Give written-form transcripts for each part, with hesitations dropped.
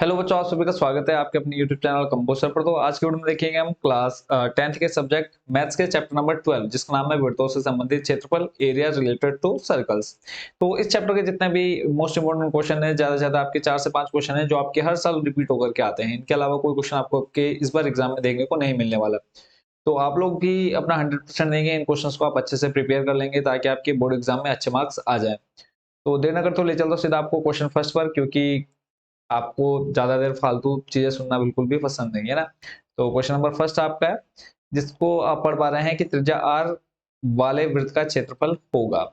Hello बच्चों, आप सभी का स्वागत है आपके अपने YouTube चैनल कंपोस्टर पर। तो आज के वीडियो में देखेंगे हम क्लास 10th के सब्जेक्ट मैथ्स के चैप्टर नंबर 12 जिसका नाम है वृत्तों से संबंधित क्षेत्रफल एरिया रिलेटेड टू सर्कल्स। तो इस चैप्टर के जितने भी मोस्ट इंपोर्टेंट क्वेश्चन है, ज्यादा से ज्यादा आपके 4 से 5 क्वेश्चन है जो आपके हर साल रिपीट होकर के आते हैं। इनके अलावा कोई क्वेश्चन आपको आपके इस बार एग्जाम में देखने को नहीं मिलने वाला। तो आप लोग भी अपना 100% देंगे, इन क्वेश्चंस को आप अच्छे से प्रिपेयर कर लेंगे ताकि आपके बोर्ड एग्जाम में अच्छे मार्क्स आ जाए। तो देर न करते हुए ले चलता हूं सीधा आपको क्वेश्चन फर्स्ट पर, क्योंकि आपको ज़्यादा देर फालतू चीज़ें सुनना बिल्कुल भी पसंद नहीं है ना। तो क्वेश्चन नंबर फर्स्ट आपका है, जिसको आप पढ़ पा रहे हैं कि त्रिज्या r वाले वृत्त का क्षेत्रफल होगा।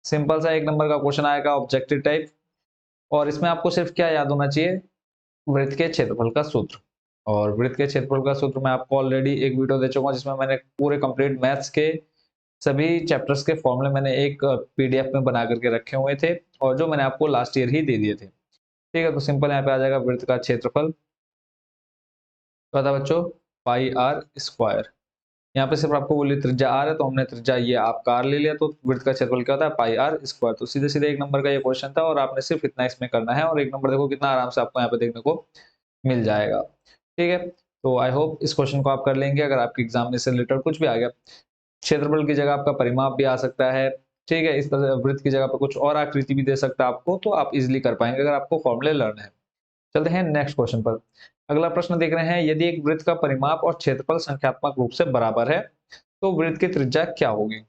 सिंपल सा एक नंबर का क्वेश्चन आएगा, ऑब्जेक्टिव टाइप। और इसमें आपको सिर्फ क्या याद होना चाहिए, वृत्त के क्षेत्रफल का सूत्र। और वृत्त के क्षेत्रफल का सूत्र मैं आपको ऑलरेडी एक वीडियो दे चुका हूं, जिसमें मैंने पूरे कंप्लीट मैथ्स के सभी चैप्टर्स के फॉर्मूले मैंने एक पीडीएफ में बना करके रखे हुए थे, और जो मैंने आपको लास्ट ईयर ही दे दिए थे। ठीक है, तो सिंपल यहाँ पे आ जाएगा वृत्त का क्षेत्रफल, पता बच्चों, पाई आर स्क्वायर। यहाँ पे सिर्फ आपको बोली त्रिज्या आर है, तो हमने त्रिज्या ये आपका आर ले लिया, तो वृत्त का क्षेत्रफल क्या होता है, पाई आर स्क्वायर। तो सीधे सीधे एक नंबर का ये क्वेश्चन था, और आपने सिर्फ इतना इसमें करना है, और एक नंबर देखो कितना आराम से आपको यहाँ पे देखने को मिल जाएगा। ठीक है, तो आई होप इस क्वेश्चन को आप कर लेंगे। अगर आपके एग्जाम में से रिलेटेड कुछ भी आ गया, क्षेत्रफल की जगह आपका परिमाप भी आ सकता है, ठीक है, इस तरह वृत्त की जगह पर कुछ और आकृति भी दे सकता है आपको, तो आप इजिली कर पाएंगे अगर आपको फॉर्मूले लर्न है। चलते हैं नेक्स्ट क्वेश्चन पर। अगला प्रश्न देख रहे हैं, यदि एक वृत्त का परिमाप और क्षेत्रफल संख्यात्मक रूप से बराबर है तो वृत्त की त्रिज्या क्या होगी।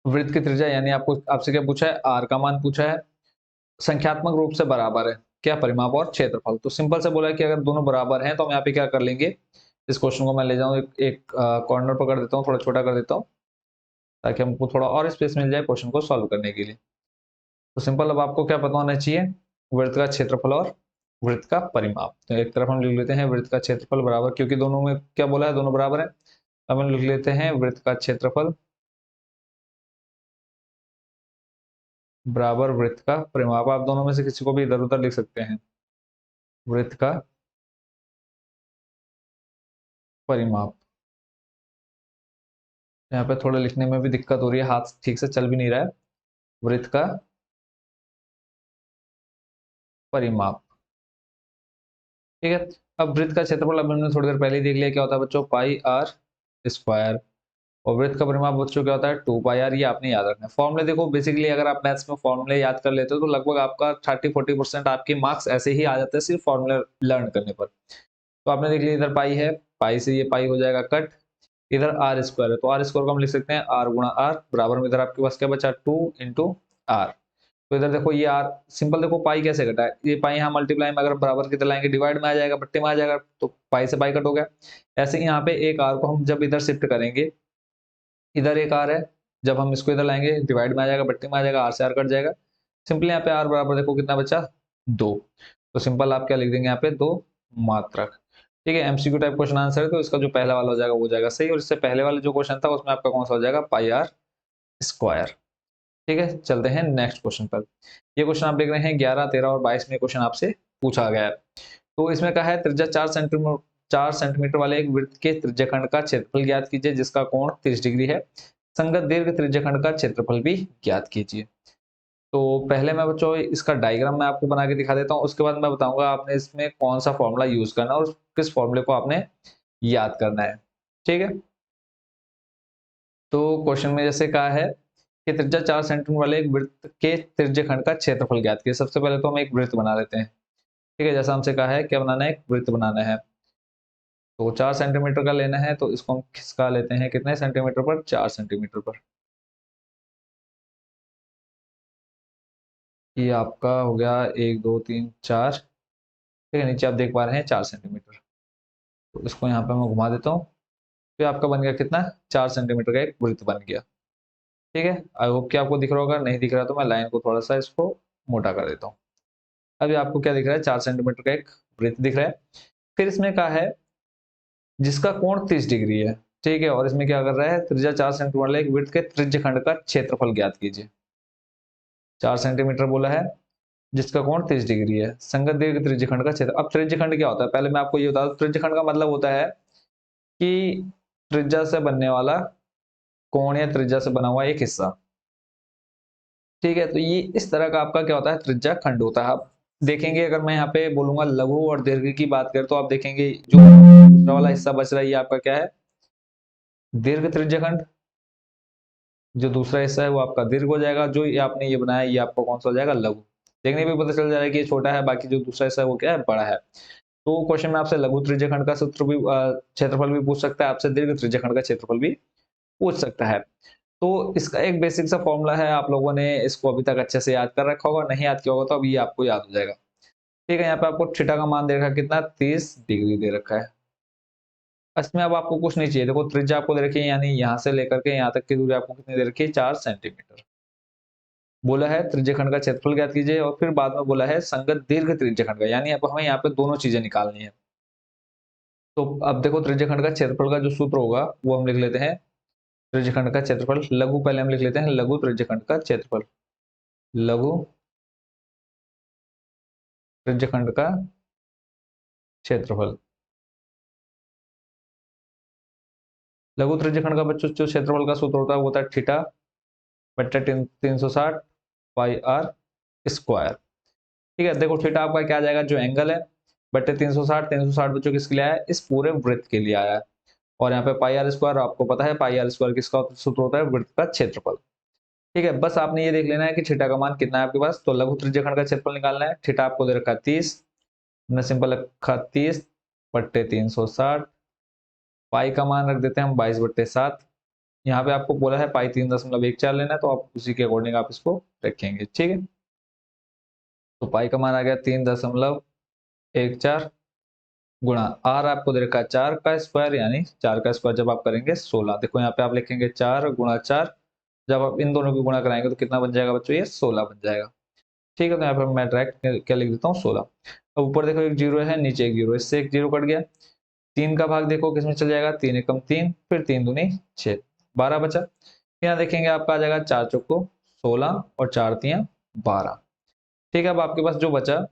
वृत्त की त्रिज्या यानी आपको आपसे क्या पूछा है, आर का मान पूछा है, संख्यात्मक रूप से बराबर है क्या, परिमाप और क्षेत्रफल। तो सिंपल से बोला है कि अगर दोनों बराबर हैं तो हम यहाँ पे क्या कर लेंगे, इस क्वेश्चन को मैं ले जाऊँ एक कॉर्नर पर कर देता हूँ, थोड़ा छोटा कर देता हूँ, ताकि हमको थोड़ा और स्पेस मिल जाए क्वेश्चन को सॉल्व करने के लिए। तो सिंपल, अब आपको क्या पता होना चाहिए, वृत्त का क्षेत्रफल और वृत्त का परिमाप। तो एक तरफ हम लिख लेते हैं वृत्त का क्षेत्रफल बराबर, क्योंकि दोनों में क्या बोला है, दोनों बराबर है। अब हम लिख लेते हैं वृत्त का क्षेत्रफल बराबर वृत्त का परिमाप। आप दोनों में से किसी को भी इधर उधर लिख सकते हैं, वृत्त का परिमाप। यहाँ पे थोड़ा लिखने में भी दिक्कत हो रही है, हाथ ठीक से चल भी नहीं रहा है। वृत्त का परिमाप, ठीक है। अब वृत्त का क्षेत्रफल अब हमने थोड़ी देर पहले ही देख लिया क्या होता है बच्चों, पाई आर स्क्वायर। और वृत्त का परिमाप बच्चों क्या होता है, 2 पाई आर। ये आपने याद रखना है। फॉर्मूले देखो, बेसिकली अगर आप मैथ्स में फॉर्मूले याद कर लेते हो तो लगभग आपका 30-40% आपके मार्क्स ऐसे ही आ जाते हैं सिर्फ फॉर्मूले लर्न करने पर। तो आपने देख लिया, इधर पाई है, पाई से ये पाई हो जाएगा कट, इधर आर स्क्वायर है, तो आर स्क्वायर को हम लिख सकते हैं आर गुणा आर, बराबर में इधर आपके पास क्या बचा, 2 × आर। तो इधर देखो ये आर, सिंपल देखो पाई कैसे कटा है, ये पाई यहाँ मल्टीप्लाई में अगर बराबर की तरह लाएंगे डिवाइड में आ जाएगा, बट्टे में आ जाएगा, तो पाई से पाई कट हो गया। ऐसे ही यहाँ पे एक आर को हम जब इधर शिफ्ट करेंगे, इधर एक आर है, जब हम इसको इधर लाएंगे डिवाइड में आ जाएगा, बट्टे में आ जाएगा, आर से आर कट जाएगा। सिंपली यहाँ पे आर बराबर देखो कितना बचा, 2। तो सिंपल आप क्या लिख देंगे यहाँ पे, 2 मात्रक। ठीक है, एमसीक्यू टाइप क्वेश्चन आंसर है, तो इसका जो पहला वाला हो जाएगा वो हो जाएगा सही, और इससे पहले वाला जो क्वेश्चन था उसमें आपका कौन सा हो जाएगा, पाई आर स्क्वायर। ठीक है, चलते हैं नेक्स्ट क्वेश्चन पर। ये क्वेश्चन आप देख रहे हैं 11, 13 और 22 में क्वेश्चन आपसे पूछा गया है। तो इसमें कहा है त्रिज्या 4 सेंटीमीटर वाले एक वृत्त के त्रिज्याखंड का क्षेत्रफल ज्ञात कीजिए जिसका कोण 30 डिग्री है। संगत दीर्घ त्रिज्याखंड का क्षेत्रफल भी ज्ञात कीजिए। तो पहले मैं बच्चों इसका डायग्राम मैं आपको बना के दिखा देता हूँ, उसके बाद मैं बताऊंगा आपने इसमें कौन सा फॉर्मूला यूज करना है और किस फॉर्मूले को आपने याद करना है। ठीक है, तो क्वेश्चन में जैसे कहा है कि त्रिज्या 4 सेंटीमीटर वाले एक वृत्त के त्रिज्याखंड का क्षेत्रफल ज्ञात कीजिए। सबसे पहले तो हम एक वृत्त बना लेते हैं। ठीक है, जैसा हमसे कहा है क्या बनाना है, एक वृत्त बनाना है। तो 4 सेंटीमीटर का लेना है, तो इसको हम खिसका लेते हैं कितने सेंटीमीटर पर, 4 सेंटीमीटर पर। ये आपका हो गया 1 2 3 4। ठीक है, नीचे आप देख पा रहे हैं 4 सेंटीमीटर। तो इसको यहाँ पे मैं घुमा देता हूँ, फिर आपका बन गया कितना, 4 सेंटीमीटर का एक वृत्त बन गया। ठीक है, आई होप कि आपको दिख रहा होगा, नहीं दिख रहा तो मैं लाइन को थोड़ा सा इसको मोटा कर देता हूँ। अभी आपको क्या दिख रहा है, 4 सेंटीमीटर का एक वृत्त दिख रहा है। फिर इसमें कहा है जिसका कोण 30 डिग्री है। ठीक है, और इसमें क्या कर रहा है, त्रिज्या 4 सेंटीमीटर वाले एक वृत्त के त्रिज्यखंड का क्षेत्रफल ज्ञात कीजिए। 4 सेंटीमीटर बोला है, जिसका कोण 30 डिग्री है, संगत दीर्घ त्रिज्यखंड का क्षेत्र। अब त्रिज्यखंड क्या होता है, पहले मैं आपको ये बता दूं, त्रिज्यखंड का मतलब होता है कि त्रिज्या से बनने वाला कोण या त्रिज्या से बना हुआ एक हिस्सा। ठीक है, तो ये इस तरह का आपका क्या होता है, त्रिज्या खंड होता है। देखेंगे अगर मैं यहाँ पे बोलूंगा लघु और दीर्घ की बात करें तो आप देखेंगे जो दूसरा वाला हिस्सा बच रहा है ये आपका क्या है, दीर्घ त्रिज्यखंड। जो दूसरा हिस्सा है वो आपका दीर्घ हो जाएगा, जो ये आपने ये बनाया ये आपका कौन सा हो जाएगा, लघु। देखने पे पता चल जाएगा कि ये छोटा है, बाकी जो दूसरा हिस्सा है वो क्या है, बड़ा है। तो क्वेश्चन में आपसे लघु त्रिज्यखंड का सूत्र भी क्षेत्रफल भी पूछ सकता है, आपसे दीर्घ त्रिज्यखंड का क्षेत्रफल भी पूछ सकता है। तो इसका एक बेसिक सा फॉर्मूला है, आप लोगों ने इसको अभी तक अच्छे से याद कर रखा होगा, नहीं याद किया होगा तो अभी आपको याद हो जाएगा। ठीक है, यहाँ पे आपको थीटा का मान दे रखा है कितना, 30 डिग्री दे रखा है। इसमें अब आपको कुछ नहीं चाहिए, देखो त्रिज्या आपको दे रखी है, यानी यहाँ से लेकर के यहाँ तक की दूरी आपको कितनी दे रखी है, 4 सेंटीमीटर। बोला है त्रिज्यखंड का क्षेत्रफल ज्ञात कीजिए, और फिर बाद में बोला है संगत दीर्घ त्रिज्यखंड का, यानी अब हमें यहाँ पे दोनों चीजें निकालनी है। तो अब देखो त्रिज्यखंड का क्षेत्रफल का जो सूत्र होगा वो हम लिख लेते हैं, त्रिज्यखंड का क्षेत्रफल लघु, पहले हम लिख लेते हैं लघु त्रिज्यखंड का क्षेत्रफल। लघु त्रिज्यखंड का क्षेत्रफल, लघु त्रिज्यखंड का बच्चों जो क्षेत्रफल का सूत्र होता है वो होता है थीटा बट्टा 360 पाई आर स्क्वायर। ठीक है, देखो थीटा आपका क्या आ जाएगा, जो एंगल है, बट्टे 360 बच्चों किसके लिए आया है, इस पूरे वृत्त के लिए आया है। और यहाँ पे पाई आर स्क्वायर, आपको पता है पाई आर स्क्वायर किसका सूत्र होता है, वृत्त का क्षेत्रफल। ठीक है, बस आपने ये देख लेना है कि थीटा का मान कितना है आपके पास, तो लघु त्रिज्यखंड का क्षेत्रफल निकालना है। थीटा आपको दे रखा है 30, हमने सिंपल रखा 30 बट्टे 360, पाई का मान रख देते हैं हम 22/7। यहाँ पे आपको बोला है पाई 3.14 लेना है, तो आप उसी के अकॉर्डिंग आप इसको रखेंगे। ठीक है, तो पाई का मान आ गया 3.14 गुणा आर आपको दे रखा है 4 का स्क्वायर, यानी 4 का स्क्वायर जब आप करेंगे 16। देखो यहाँ पे आप लिखेंगे 4 गुणा 4, जब आप इन दोनों की गुणा कराएंगे तो कितना बन जाएगा बच्चों, ये 16 बन जाएगा। ठीक है, तो यहाँ पे मैं डायरेक्ट क्या लिख देता हूँ, 16। अब ऊपर देखो एक जीरो है, नीचे एक जीरो, इससे एक जीरो कट गया। 3 का भाग देखो किसमें चल जाएगा, 3 एकम 3, फिर 3 दूनी 6, 12 बचा। यहाँ देखेंगे आपका आ जाएगा 4 चौको 16 और 4 तियां 12। ठीक है, अब आपके पास जो बचा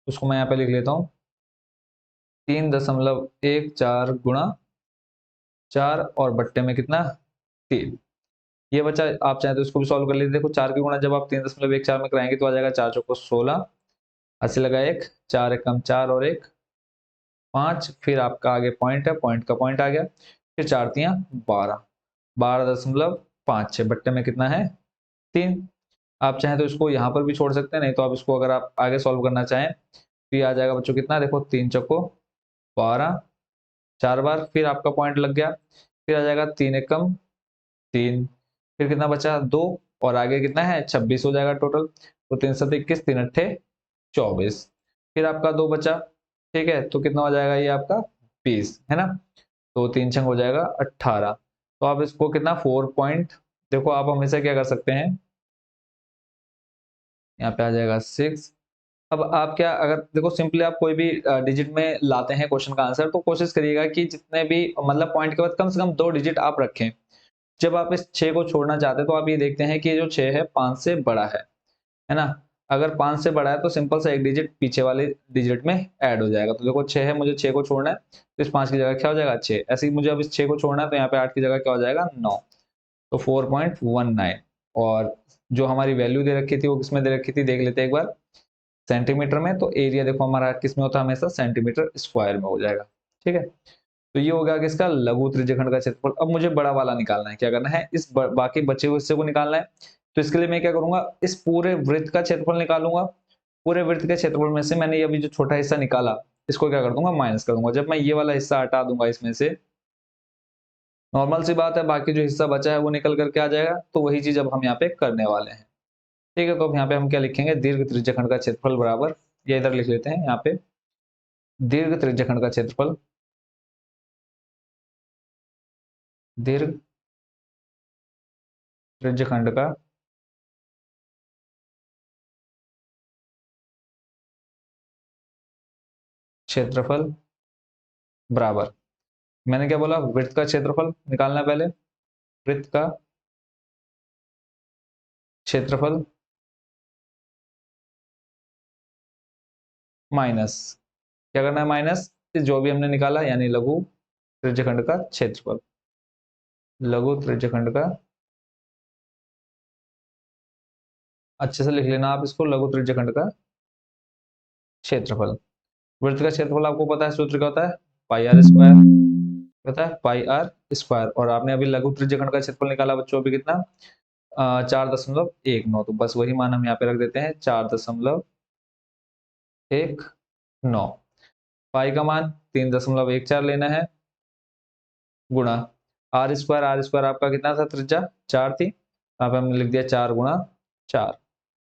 उसको मैं यहाँ पे लिख लेता हूँ, 3.14 गुणा 4 और बट्टे में कितना, 3। ये बचा, आप चाहे तो इसको भी सॉल्व कर लीजिए। देखो 4 की गुणा जब आप 3.14 में कराएंगे तो आ जाएगा 4 चौको 16, अस्सी लगा 1, 4 एकम 4 और 1 5, फिर आपका आगे पॉइंट है, पॉइंट का पॉइंट आ गया, फिर 4 तियां 12, 12.56 बट्टे में कितना है, 3। आप चाहें तो इसको यहाँ पर भी छोड़ सकते हैं, नहीं तो आप इसको अगर आप आगे सॉल्व करना चाहें तो ये आ जाएगा बच्चों कितना, देखो 3 चौको 12, 4 बार, फिर आपका पॉइंट लग गया, फिर आ जाएगा 3 एकम 3, फिर कितना बचा 2, और आगे कितना है 26 हो जाएगा टोटल। तो 3 7 21, 3 अट्ठे 24, फिर आपका 2 बचा। ठीक है, तो कितना हो जाएगा ये आपका 20 है ना, तो 3 छंग हो जाएगा 18। तो आप इसको कितना 4 पॉइंट, देखो आप हमेशा क्या कर सकते हैं, यहाँ पे आ जाएगा 6। अब आप क्या, अगर देखो सिंपली आप कोई भी डिजिट में लाते हैं क्वेश्चन का आंसर, तो कोशिश करिएगा कि जितने भी मतलब पॉइंट के बाद कम से कम 2 डिजिट आप रखें। जब आप इस 6 को छोड़ना चाहते हैं तो आप ये देखते हैं कि ये जो 6 है 5 से बड़ा है ना। अगर 5 से बड़ा है तो सिंपल सा एक डिजिट पीछे वाले डिजिट में ऐड हो जाएगा। तो देखो 6 है, मुझे 6 को छोड़ना है तो इस 5 की जगह क्या हो जाएगा 6, ऐसे ही मुझे अब इस 6 को छोड़ना है तो यहाँ पे 8 की जगह क्या हो जाएगा 9, तो 4.19। और जो हमारी वैल्यू दे रखी थी वो किसमें दे रखी थी, देख लेते हैं एक बार, सेंटीमीटर में। तो एरिया देखो हमारा किसमें होता है, हमेशा सेंटीमीटर स्क्वायर में हो जाएगा। ठीक है, तो ये हो गया किसका, लघु त्रिज्यखंड का क्षेत्रफल। अब मुझे बड़ा वाला निकालना है, क्या करना है, इस बाकी बचे हुए हिस्से को निकालना है। तो इसके लिए मैं क्या करूंगा, इस पूरे वृत्त का क्षेत्रफल निकालूंगा। पूरे वृत्त के क्षेत्रफल में से मैंने ये अभी जो छोटा हिस्सा निकाला, इसको क्या कर दूंगा, माइनस कर दूंगा। जब मैं ये वाला हिस्सा हटा दूंगा इसमें से, नॉर्मल सी बात है, बाकी जो हिस्सा बचा है वो निकल करके आ जाएगा। तो वही चीज अब हम यहाँ पे करने वाले हैं। ठीक है, तो अब यहाँ पे हम क्या लिखेंगे, दीर्घ त्रिज्यखंड का क्षेत्रफल बराबर, ये इधर लिख लेते हैं यहाँ पे, दीर्घ त्रिज्यखंड का क्षेत्रफल, दीर्घ त्रिज्यखंड का क्षेत्रफल बराबर, मैंने क्या बोला, वृत्त का क्षेत्रफल निकालना है पहले, वृत्त का क्षेत्रफल माइनस, क्या करना है, माइनस जो भी हमने निकाला, यानी लघु त्रिज्यखंड का क्षेत्रफल, लघु त्रिज्यखंड का, अच्छे से लिख लेना आप इसको, लघु त्रिज्यखंड का क्षेत्रफल। वृत्त का क्षेत्रफल आपको पता है, सूत्र क्या होता है, पाई आर स्क्वायर, पता है पाई आर स्क्वायर। और आपने अभी लघु त्रिज्यखंड का क्षेत्रफल निकाला बच्चों, अभी कितना 4.19, तो बस वही मान हम यहाँ पे रख देते हैं 4.19। पाई का मान 3.14 लेना है, गुणा आर स्क्वायर आपका कितना था, त्रिज्या 4 थी, यहाँ पे हमने लिख दिया 4 गुणा 4,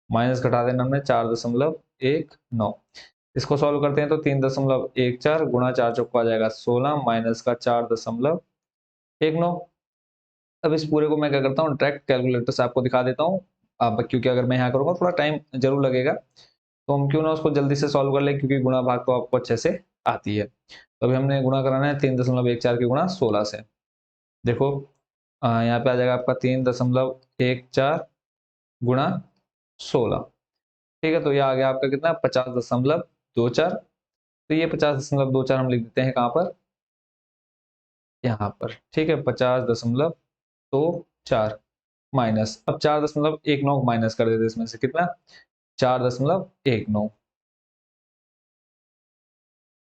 माइनस घटा देना हमने 4.19। इसको सॉल्व करते हैं तो 3.14 गुणा 4 चौका आ जाएगा 16, माइनस का 4.19। अब इस पूरे को मैं क्या करता हूँ, डायरेक्ट कैलकुलेटर से आपको दिखा देता हूँ। अब क्योंकि अगर मैं यहाँ करूँगा थोड़ा टाइम जरूर लगेगा, तो हम क्यों ना उसको जल्दी से सॉल्व कर लें, क्योंकि गुणा भाग तो आपको अच्छे से आती है। तो अभी हमने गुणा कराना है 3.14 के गुणा 16 से। देखो यहाँ पे आ जाएगा आपका 3.14 गुणा 16, ठीक है। तो ये आ गया आपका कितना, 50.24। तो ये 50.24 हम लिख देते हैं कहाँ पर, यहाँ पर, ठीक है। 50.24 माइनस, अब 4.19 माइनस कर देते इसमें से, कितना 4.19,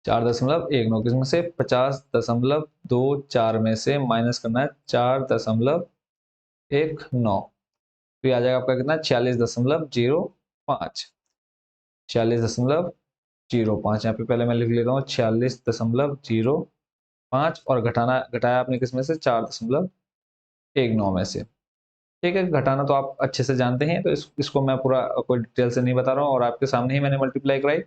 4.19 किसमें से, 50.24 में से माइनस करना है 4.19, तो आ जाएगा आपका कितना 46.05, 46.05। यहाँ पे पहले मैं लिख लेता हूँ 46.05, और घटाया आपने किसमें से, 4.19 में से, ठीक है। घटाना तो आप अच्छे से जानते हैं, तो इसको मैं पूरा कोई डिटेल से नहीं बता रहा हूँ, और आपके सामने ही मैंने मल्टीप्लाई कराई।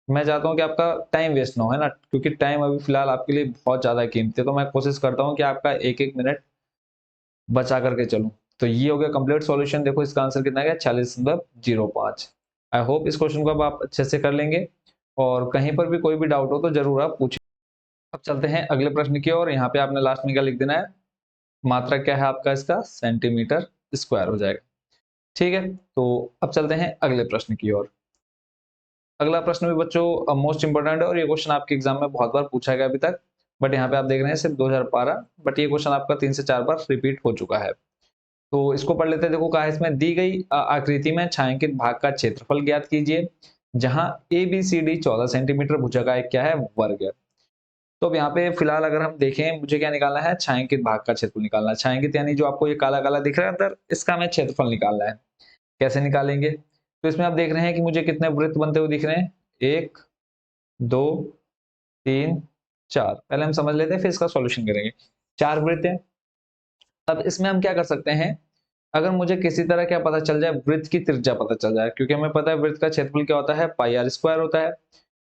मैं चाहता हूँ कि आपका टाइम वेस्ट ना हो, है ना, क्योंकि टाइम अभी फिलहाल आपके लिए बहुत ज्यादा कीमती है, तो मैं कोशिश करता हूँ कि आपका एक एक मिनट बचा करके चलूं। तो ये हो गया कंप्लीट सॉल्यूशन। देखो इसका आंसर कितना गया, 46.05। आई होप इस क्वेश्चन को अब आप अच्छे से कर लेंगे, और कहीं पर भी कोई भी डाउट हो तो जरूर आप पूछें। अब चलते हैं अगले प्रश्न की ओर। यहाँ पे आपने लास्ट में क्या लिख देना है, मात्रा क्या है आपका इसका, सेंटीमीटर स्क्वायर हो जाएगा, ठीक है। तो अब चलते हैं अगले प्रश्न की ओर। अगला प्रश्न भी बच्चों मोस्ट इंपोर्टेंट है, और ये क्वेश्चन आपके एग्जाम में बहुत बार पूछा गया अभी तक, बट यहाँ पे आप देख रहे हैं सिर्फ 2012, बट ये क्वेश्चन आपका 3 से 4 बार रिपीट हो चुका है। तो इसको पढ़ लेते हैं। देखो कहा है इसमें, दी गई आकृति में छायांकित भाग का क्षेत्रफल ज्ञात कीजिए, जहां A B C D 14 centimetre, भुजा का एक क्या है, वर्ग है। तो अब यहाँ पे फिलहाल अगर हम देखें, मुझे क्या निकालना है, छायांकित भाग का क्षेत्रफल निकालना है। छायांकित यानी जो आपको ये काला काला दिख रहा है अंदर, इसका हमें क्षेत्रफल निकालना है। कैसे निकालेंगे, तो इसमें आप देख रहे हैं कि मुझे कितने वृत्त बनते हुए दिख रहे हैं, 1 2 3 4। पहले हम समझ लेते हैं, फिर इसका सॉल्यूशन करेंगे। 4 वृत्त हैं। अब इसमें हम क्या कर सकते हैं, अगर मुझे किसी तरह क्या पता चल जाए, वृत्त की त्रिज्या पता चल जाए, क्योंकि हमें पता है वृत्त का क्षेत्रफल क्या होता है, पाई आर स्क्वायर होता है।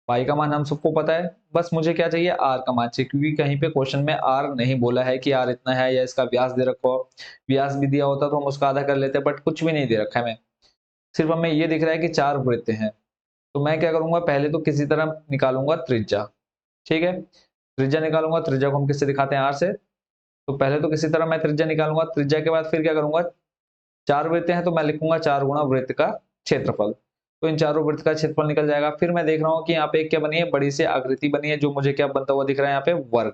पाई का मान हम सबको पता है, बस मुझे क्या चाहिए, आर का मान चाहिए, क्योंकि कहीं पे क्वेश्चन में आर नहीं बोला है कि आर इतना है, या इसका व्यास दे रखा हो। व्यास भी दिया होता तो हम उसका आधा कर लेते, बट कुछ भी नहीं दे रखा है हमें, सिर्फ हमें ये दिख रहा है कि 4 वृत्त हैं। तो मैं क्या करूंगा, पहले तो किसी तरह निकालूंगा त्रिज्या, ठीक है। त्रिज्या निकालूंगा, त्रिज्या को हम किससे दिखाते हैं, आर से। तो पहले तो किसी तरह मैं त्रिज्या निकालूंगा, त्रिज्या के बाद फिर क्या करूंगा, 4 वृत्त हैं तो मैं लिखूंगा 4 गुणा वृत्त का क्षेत्रफल। तो इन चारों वृत्त का क्षेत्रफल निकल जाएगा। फिर मैं देख रहा हूँ कि यहाँ पे एक क्या बनी है, बड़ी सी आकृति बनी है, जो मुझे क्या बनता हुआ दिख रहा है, यहाँ पे वर्ग,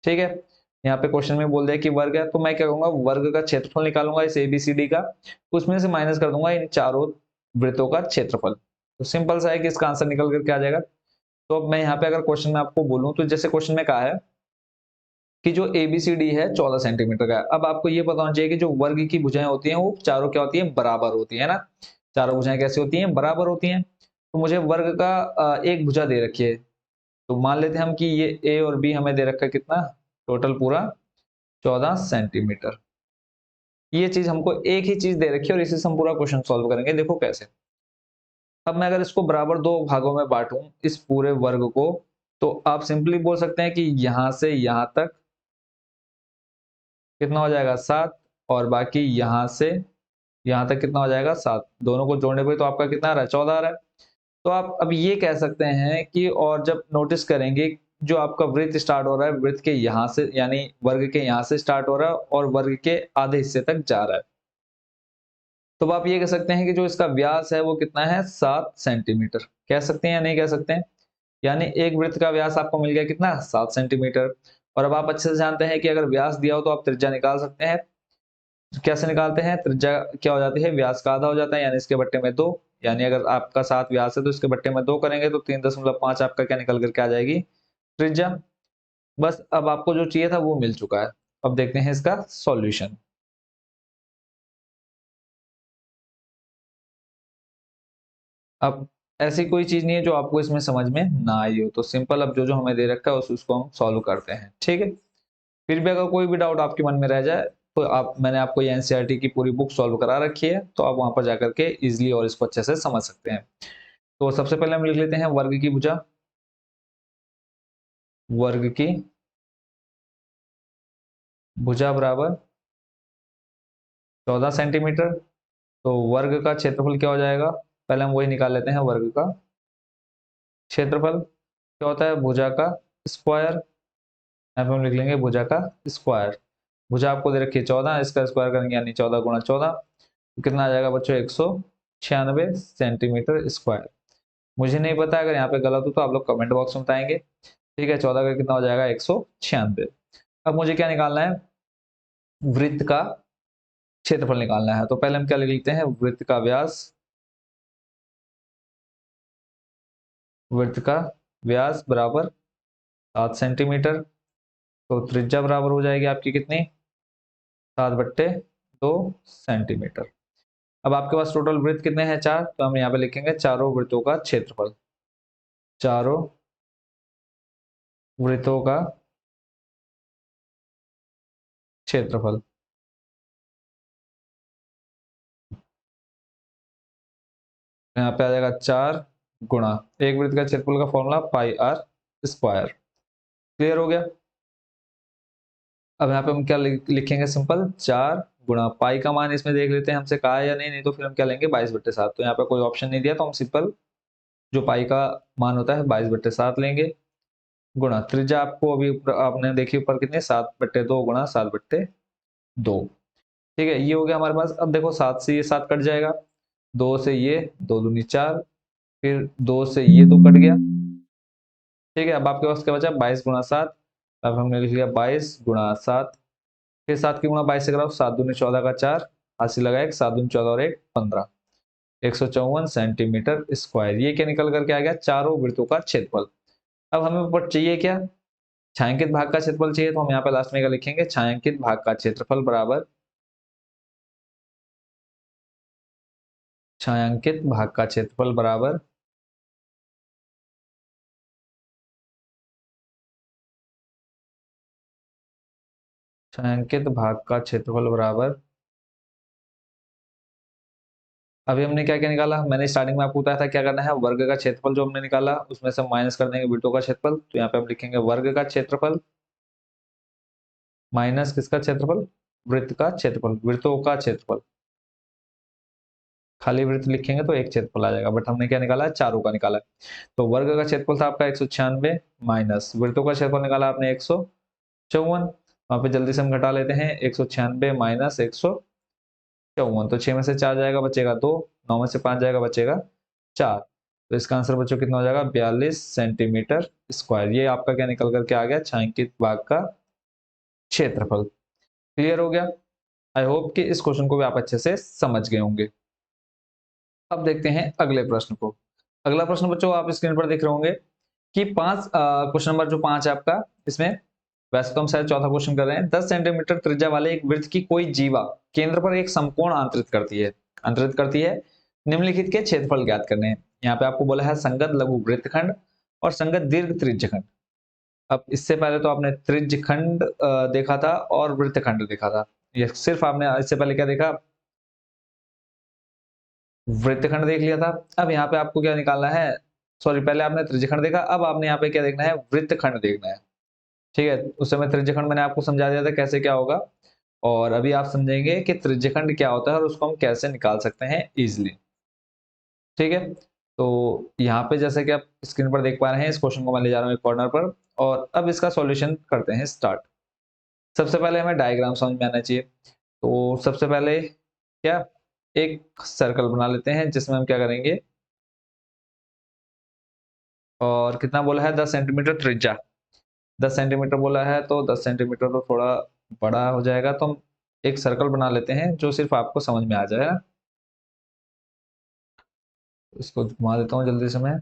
ठीक है। यहाँ पे क्वेश्चन में बोल दिया कि वर्ग है, तो मैं क्या करूंगा, वर्ग का क्षेत्रफल निकालूंगा इस एबीसीडी का, उसमें से माइनस कर दूंगा इन चारों वृत्तों का क्षेत्रफल। तो सिंपल सा है कि इसका आंसर निकल करके आ जाएगा। तो अब मैं यहाँ पे अगर क्वेश्चन में आपको बोलूं, तो जैसे क्वेश्चन में कहा है कि जो एबीसीडी है 14 सेंटीमीटर का है। अब आपको ये पता होना चाहिए कि जो वर्ग की भुजाएं होती हैं वो चारों क्या होती हैं, बराबर होती है ना। चारों भुजाएं कैसे होती हैं, बराबर होती हैं। तो मुझे वर्ग का एक भुजा दे रखी है, तो मान लेते हैं हम कि ये ए और बी हमें दे रखा है कितना, टोटल पूरा 14 सेंटीमीटर। ये चीज हमको एक ही चीज दे रखी है, और इसी से हम पूरा क्वेश्चन सॉल्व करेंगे। देखो कैसे। अब मैं अगर इसको बराबर दो भागों में बांटूं इस पूरे वर्ग को, तो आप सिंपली बोल सकते हैं कि यहां से यहां तक कितना हो जाएगा, 7, और बाकी यहां से यहां तक कितना हो जाएगा, 7। दोनों को जोड़ने पर तो आपका कितना आ रहा है, 14 आ रहा है। तो आप अब ये कह सकते हैं कि, और जब नोटिस करेंगे, जो आपका वृत्त स्टार्ट हो रहा है, वृत्त के यहां से यानी वर्ग के यहां से स्टार्ट हो रहा है, और वर्ग के आधे हिस्से तक जा रहा है। तो अब आप ये कह सकते हैं कि जो इसका व्यास है वो कितना है, 7 सेंटीमीटर। कह सकते हैं या नहीं कह सकते हैं, यानी एक वृत्त का व्यास आपको मिल गया कितना, 7 सेंटीमीटर। और अब आप अच्छे से जानते हैं कि अगर व्यास दिया हो तो आप त्रिज्या निकाल सकते हैं। कैसे निकालते हैं, त्रिज्या क्या हो जाती है, व्यास का आधा हो जाता है, यानी इसके बट्टे में 2, यानी अगर आपका 7 व्यास है तो इसके बट्टे में 2 करेंगे तो 3.5 आपका क्या निकल करके आ जाएगी, त्रिज्या। बस अब आपको जो चाहिए था वो मिल चुका है। अब देखते हैं इसका सॉल्यूशन। अब ऐसी कोई चीज नहीं है जो आपको इसमें समझ में ना आई हो, तो सिंपल अब जो जो हमें दे रखा है उसको हम सॉल्व करते हैं, ठीक है। फिर भी अगर कोई भी डाउट आपके मन में रह जाए तो आप मैंने आपको ये एनसीईआरटी की पूरी बुक सॉल्व करा रखी है, तो आप वहां पर जाकर के इजिली और इसको अच्छे से समझ सकते हैं। तो सबसे पहले हम लिख लेते हैं वर्ग की भुजा। वर्ग की भुजा बराबर 14 सेंटीमीटर। तो वर्ग का क्षेत्रफल क्या हो जाएगा, पहले हम वही निकाल लेते हैं। वर्ग का क्षेत्रफल क्या होता है, भुजा का स्क्वायर। यहाँ पे हम लिख लेंगे भुजा का स्क्वायर। भुजा आपको दे रखी है 14, इसका स्क्वायर करेंगे यानी 14 गुणा 14, तो कितना आ जाएगा बच्चों, 196 सेंटीमीटर स्क्वायर। मुझे नहीं पता, अगर यहाँ पे गलत हो तो आप लोग कमेंट बॉक्स में बताएंगे। ठीक है, 14 का कितना हो जाएगा, 196। अब मुझे क्या निकालना है, वृत्त का क्षेत्रफल निकालना है। तो पहले हम क्या लिख लेते हैं, वृत्त का व्यास। वृत्त का व्यास बराबर 7 सेंटीमीटर। तो त्रिज्या बराबर हो जाएगी आपकी कितनी, 7/2 सेंटीमीटर। अब आपके पास टोटल वृत्त कितने हैं, 4, तो हम यहाँ पे लिखेंगे चारों वृत्तों का क्षेत्रफल। चारों वृत्तों का क्षेत्रफल। यहाँ पे आ जाएगा 4 गुणा एक वृत्त का क्षेत्रफल का formula pi r square. Clear हो गया। अब यहाँ पे हम क्या लिखेंगे, सिंपल 4 गुणा पाई का मान इसमें देख लेते हैं हमसे कहा है या नहीं, नहीं तो फिर हम क्या लेंगे 22/7। तो यहाँ पे कोई ऑप्शन नहीं दिया तो हम सिंपल जो पाई का मान होता है 22/7 लेंगे। गुणा त्रिज्या आपको अभी आपने देखी ऊपर कितनी, 7/2 गुणा 7/2। ठीक है, ये हो गया हमारे पास। अब देखो 7 से ये 7 कट जाएगा, 2 से ये 2 दूनी 4, फिर 2 से ये 2 कट गया। ठीक है, अब आपके पास क्या बचा, 22 गुणा 7। अब हमने लिख लिया 22 गुणा 7, फिर 7 की गुणा 22 से कराओ, 7 दूनी 14 का 4, हासिल लगा 1, 7 दूनी 14 और 1 15, 154 सेंटीमीटर स्क्वायर। ये क्या निकल करके आ गया, चारों वृत्तों का क्षेत्रफल। अब हमें ऊपर चाहिए क्या, छायांकित भाग का क्षेत्रफल चाहिए, तो हम यहाँ पे लास्ट में क्या लिखेंगे, छायांकित भाग का क्षेत्रफल बराबर छायांकित भाग का क्षेत्रफल बराबर छायांकित भाग का क्षेत्रफल बराबर। अभी हमने क्या क्या निकाला, मैंने स्टार्टिंग में आपको बताया था क्या करना है, वर्ग का क्षेत्रफल जो हमने निकाला उसमें से माइनस कर देंगे वृत्तों का क्षेत्रफल। तो यहाँ पे हम लिखेंगे वर्ग का क्षेत्रफल माइनस किसका क्षेत्रफल, वृत्त का क्षेत्रफल, वृत्तों का क्षेत्रफल। खाली वृत्त लिखेंगे तो एक क्षेत्रफल आ जाएगा, बट हमने क्या निकाला है, चारों का निकाला है। तो वर्ग का क्षेत्रफल था आपका 196, माइनस वृत्तों का क्षेत्रफल निकाला आपने 154। वहां पे जल्दी से हम घटा लेते हैं, 196 माइनस 154, तो 6 में से 4 जाएगा बचेगा 2, 9 में से 5 जाएगा बचेगा 4। तो इसका आंसर बच्चों कितना हो जाएगा, 42 सेंटीमीटर स्क्वायर। ये आपका क्या निकल करके आ गया, छायांकित भाग का क्षेत्रफल। क्लियर हो गया। आई होप कि इस क्वेश्चन को भी आप अच्छे से समझ गए होंगे। अब देखते हैं अगले प्रश्न को। अगला प्रश्न बच्चों आप स्क्रीन पर देख रहे होंगे कि क्वेश्चन नंबर जो 5 है आपका, इसमें वैसे तो हम शायद चौथा क्वेश्चन कर रहे हैं। 10 सेंटीमीटर त्रिज्या वाले एक वृत्त की कोई जीवा केंद्र पर एक समकोण अंतरित करती है। निम्नलिखित के क्षेत्रफल ज्ञात करने हैं। यहाँ पे आपको बोला है संगत लघु वृत्तखंड और संगत दीर्घ त्रिज्यखंड। अब इससे पहले तो आपने त्रिज्यखंड देखा था और वृत्तखंड देखा था। ये सिर्फ आपने इससे पहले क्या देखा, वृत्तखंड देख लिया था। अब यहाँ पे आपको क्या निकालना है, सॉरी पहले आपने त्रिज्यखंड देखा, अब आपने यहाँ पे क्या देखना है, वृत्तखंड देखना है। ठीक है, उस समय त्रिज्यखंड मैंने आपको समझा दिया था कैसे क्या होगा, और अभी आप समझेंगे कि त्रिज्यखंड क्या होता है और उसको हम कैसे निकाल सकते हैं इजिली। ठीक है, तो यहाँ पे जैसे कि आप स्क्रीन पर देख पा रहे हैं, इस क्वेश्चन को मैं ले जा रहा हूँ एक कॉर्नर पर, और अब इसका सॉल्यूशन करते हैं स्टार्ट। सबसे पहले हमें डायग्राम समझ में आना चाहिए। तो सबसे पहले क्या, एक सर्कल बना लेते हैं जिसमें हम क्या करेंगे, और कितना बोला है, 10 सेंटीमीटर त्रिज्या। 10 सेंटीमीटर बोला है तो 10 सेंटीमीटर तो थोड़ा बड़ा हो जाएगा, तो हम एक सर्कल बना लेते हैं जो सिर्फ आपको समझ में आ जाए। इसको घुमा देता हूँ जल्दी से मैं।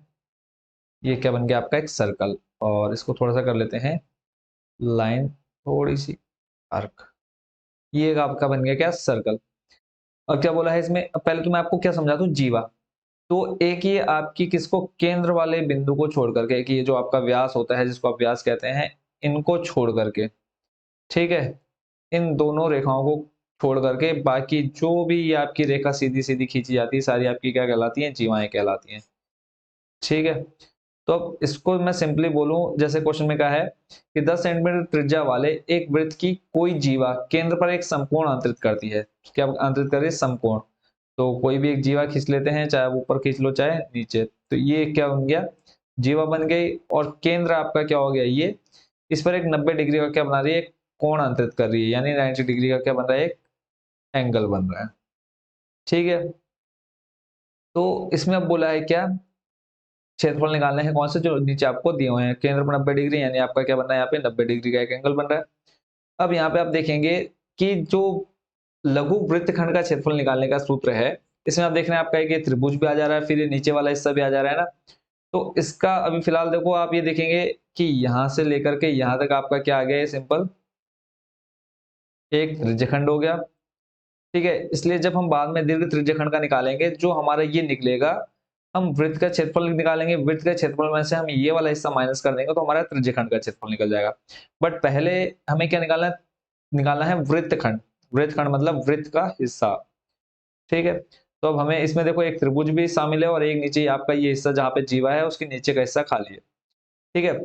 ये क्या बन गया आपका, एक सर्कल। और इसको थोड़ा सा कर लेते हैं लाइन, थोड़ी सी आर्क। ये एक आपका बन गया क्या, सर्कल। और क्या बोला है इसमें, पहले तो मैं आपको क्या समझा दूं, जीवा। तो एक ये आपकी किसको, केंद्र वाले बिंदु को छोड़ करके, कि ये जो आपका व्यास होता है जिसको आप व्यास कहते हैं, इनको छोड़ करके, ठीक है, इन दोनों रेखाओं को छोड़ करके बाकी जो भी ये आपकी रेखा सीधी सीधी खींची जाती है, सारी आपकी क्या कहलाती हैं, जीवाएं कहलाती हैं। ठीक है। तो अब इसको मैं सिंपली बोलूं, जैसे क्वेश्चन में कहा है कि 10 सेंटीमीटर त्रिज्या वाले एक वृत्त की कोई जीवा केंद्र पर एक समकोण अंतरित करती है। क्या अंतरित कर रही है, समकोण। तो कोई भी एक जीवा खींच लेते हैं, चाहे ऊपर खींच लो चाहे नीचे। तो ये क्या बन गया, जीवा बन गई। और केंद्र आपका क्या हो गया, ये इस पर एक 90 डिग्री का क्या बना रही है, एक कोण अंतरित कर रही है, यानी 90 डिग्री का क्या बन रहा है, एक एंगल बन रहा है। ठीक है। तो इसमें अब बोला है क्या, क्षेत्रफल निकालने हैं कौन से, जो नीचे आपको दिए हुए हैं, केंद्र पर 90 डिग्री, यानी आपका क्या बन रहा है, यहाँ पे 90 डिग्री का एक एंगल बन रहा है। अब यहाँ पे आप देखेंगे कि जो लघु वृत्तखंड का क्षेत्रफल निकालने का सूत्र है, इसमें आप देख रहे हैं आपका एक ये त्रिभुज भी आ जा रहा है, फिर ये नीचे वाला हिस्सा भी आ जा रहा है ना। तो इसका अभी फिलहाल देखो, आप ये देखेंगे कि यहां से लेकर के यहां तक आपका क्या आ गया है, सिंपल एक त्रिज्यखंड हो गया। ठीक है। इसलिए जब हम बाद में दीर्घ त्रिज्यखंड का निकालेंगे, जो हमारा ये निकलेगा, हम वृत्त का क्षेत्रफल निकालेंगे, वृत्त के क्षेत्रफल में से हम ये वाला हिस्सा माइनस कर देंगे तो हमारा त्रिज्यखंड का क्षेत्रफल निकल जाएगा। बट पहले हमें क्या निकालना है, निकालना है वृत्तखंड। वृत्तखंड मतलब वृत्त का हिस्सा। ठीक है। तो अब हमें इसमें देखो एक त्रिभुज भी शामिल है, और एक नीचे आपका ये हिस्सा जहां पे जीवा है उसके नीचे का हिस्सा खाली है। ठीक है।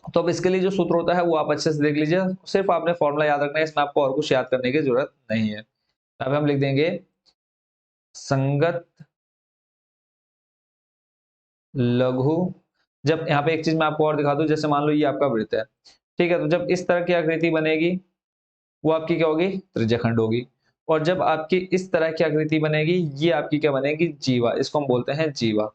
तो अब इसके लिए जो सूत्र होता है वो आप अच्छे से देख लीजिए, सिर्फ आपने फॉर्मूला याद रखना है, इसमें आपको और कुछ याद करने की जरूरत नहीं है। अब हम लिख देंगे संगत लघु। जब यहाँ पे एक चीज मैं आपको और दिखा दूं, जैसे मान लो ये आपका वृत्त है, ठीक है, तो जब इस तरह की आकृति बनेगी, वो आपकी क्या होगी, त्रिज्यखंड होगी। और जब आपकी इस तरह की आकृति बनेगी, ये आपकी क्या बनेगी, जीवा, इसको हम बोलते हैं जीवा।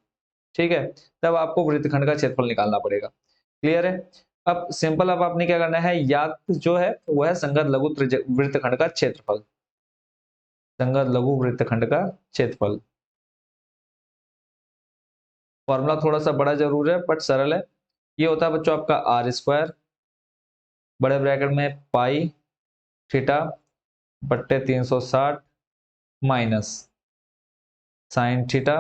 ठीक है। तब आपको वृत्तखंड का क्षेत्रफल निकालना पड़ेगा। क्लियर है। अब सिंपल, अब आपने क्या करना है, याद जो है वो है संगत लघु वृत्तखंड का क्षेत्रफल। संगत लघु वृत्तखंड का क्षेत्रफल। फॉर्मूला थोड़ा सा बड़ा जरूर है बट सरल है। ये होता है बच्चों आपका आर स्क्वायर, बड़े ब्रैकेट में पाई थीटा बट्टे 360 माइनस साइन थीटा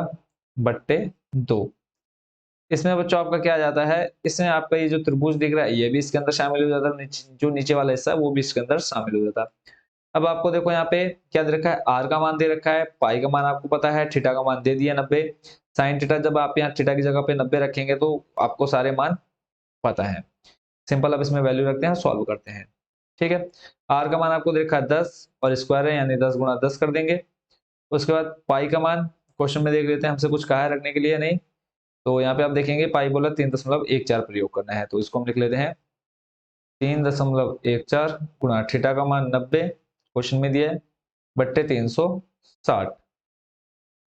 बट्टे 2। इसमें बच्चों आपका क्या आ जाता है, इसमें आपका ये जो त्रिभुज दिख रहा है ये भी इसके अंदर शामिल हो जाता है, जो नीचे वाला हिस्सा है वो भी इसके अंदर शामिल हो जाता है। अब आपको देखो यहाँ पे क्या दे रखा है, आर का मान दे रखा है, पाई का मान आपको पता है, थीटा का मान दे दिया 90। साइन थीटा, जब आप यहाँ थीटा की जगह पे 90 रखेंगे तो आपको सारे मान पता है। सिंपल, अब इसमें वैल्यू रखते हैं, सॉल्व करते हैं। ठीक है। आर का मान आपको दे रखा है 10 और स्क्वायर है, यानी 10 गुणा 10 कर देंगे। उसके बाद पाई का मान क्वेश्चन में देख लेते हैं, हमसे कुछ कहा है रखने के लिए, नहीं। तो यहाँ पे आप देखेंगे पाई बोला 3.14 प्रयोग करना है, तो इसको हम लिख लेते हैं 3.14 गुणा थीटा का मान 90 क्वेश्चन में दिया है बट्टे 360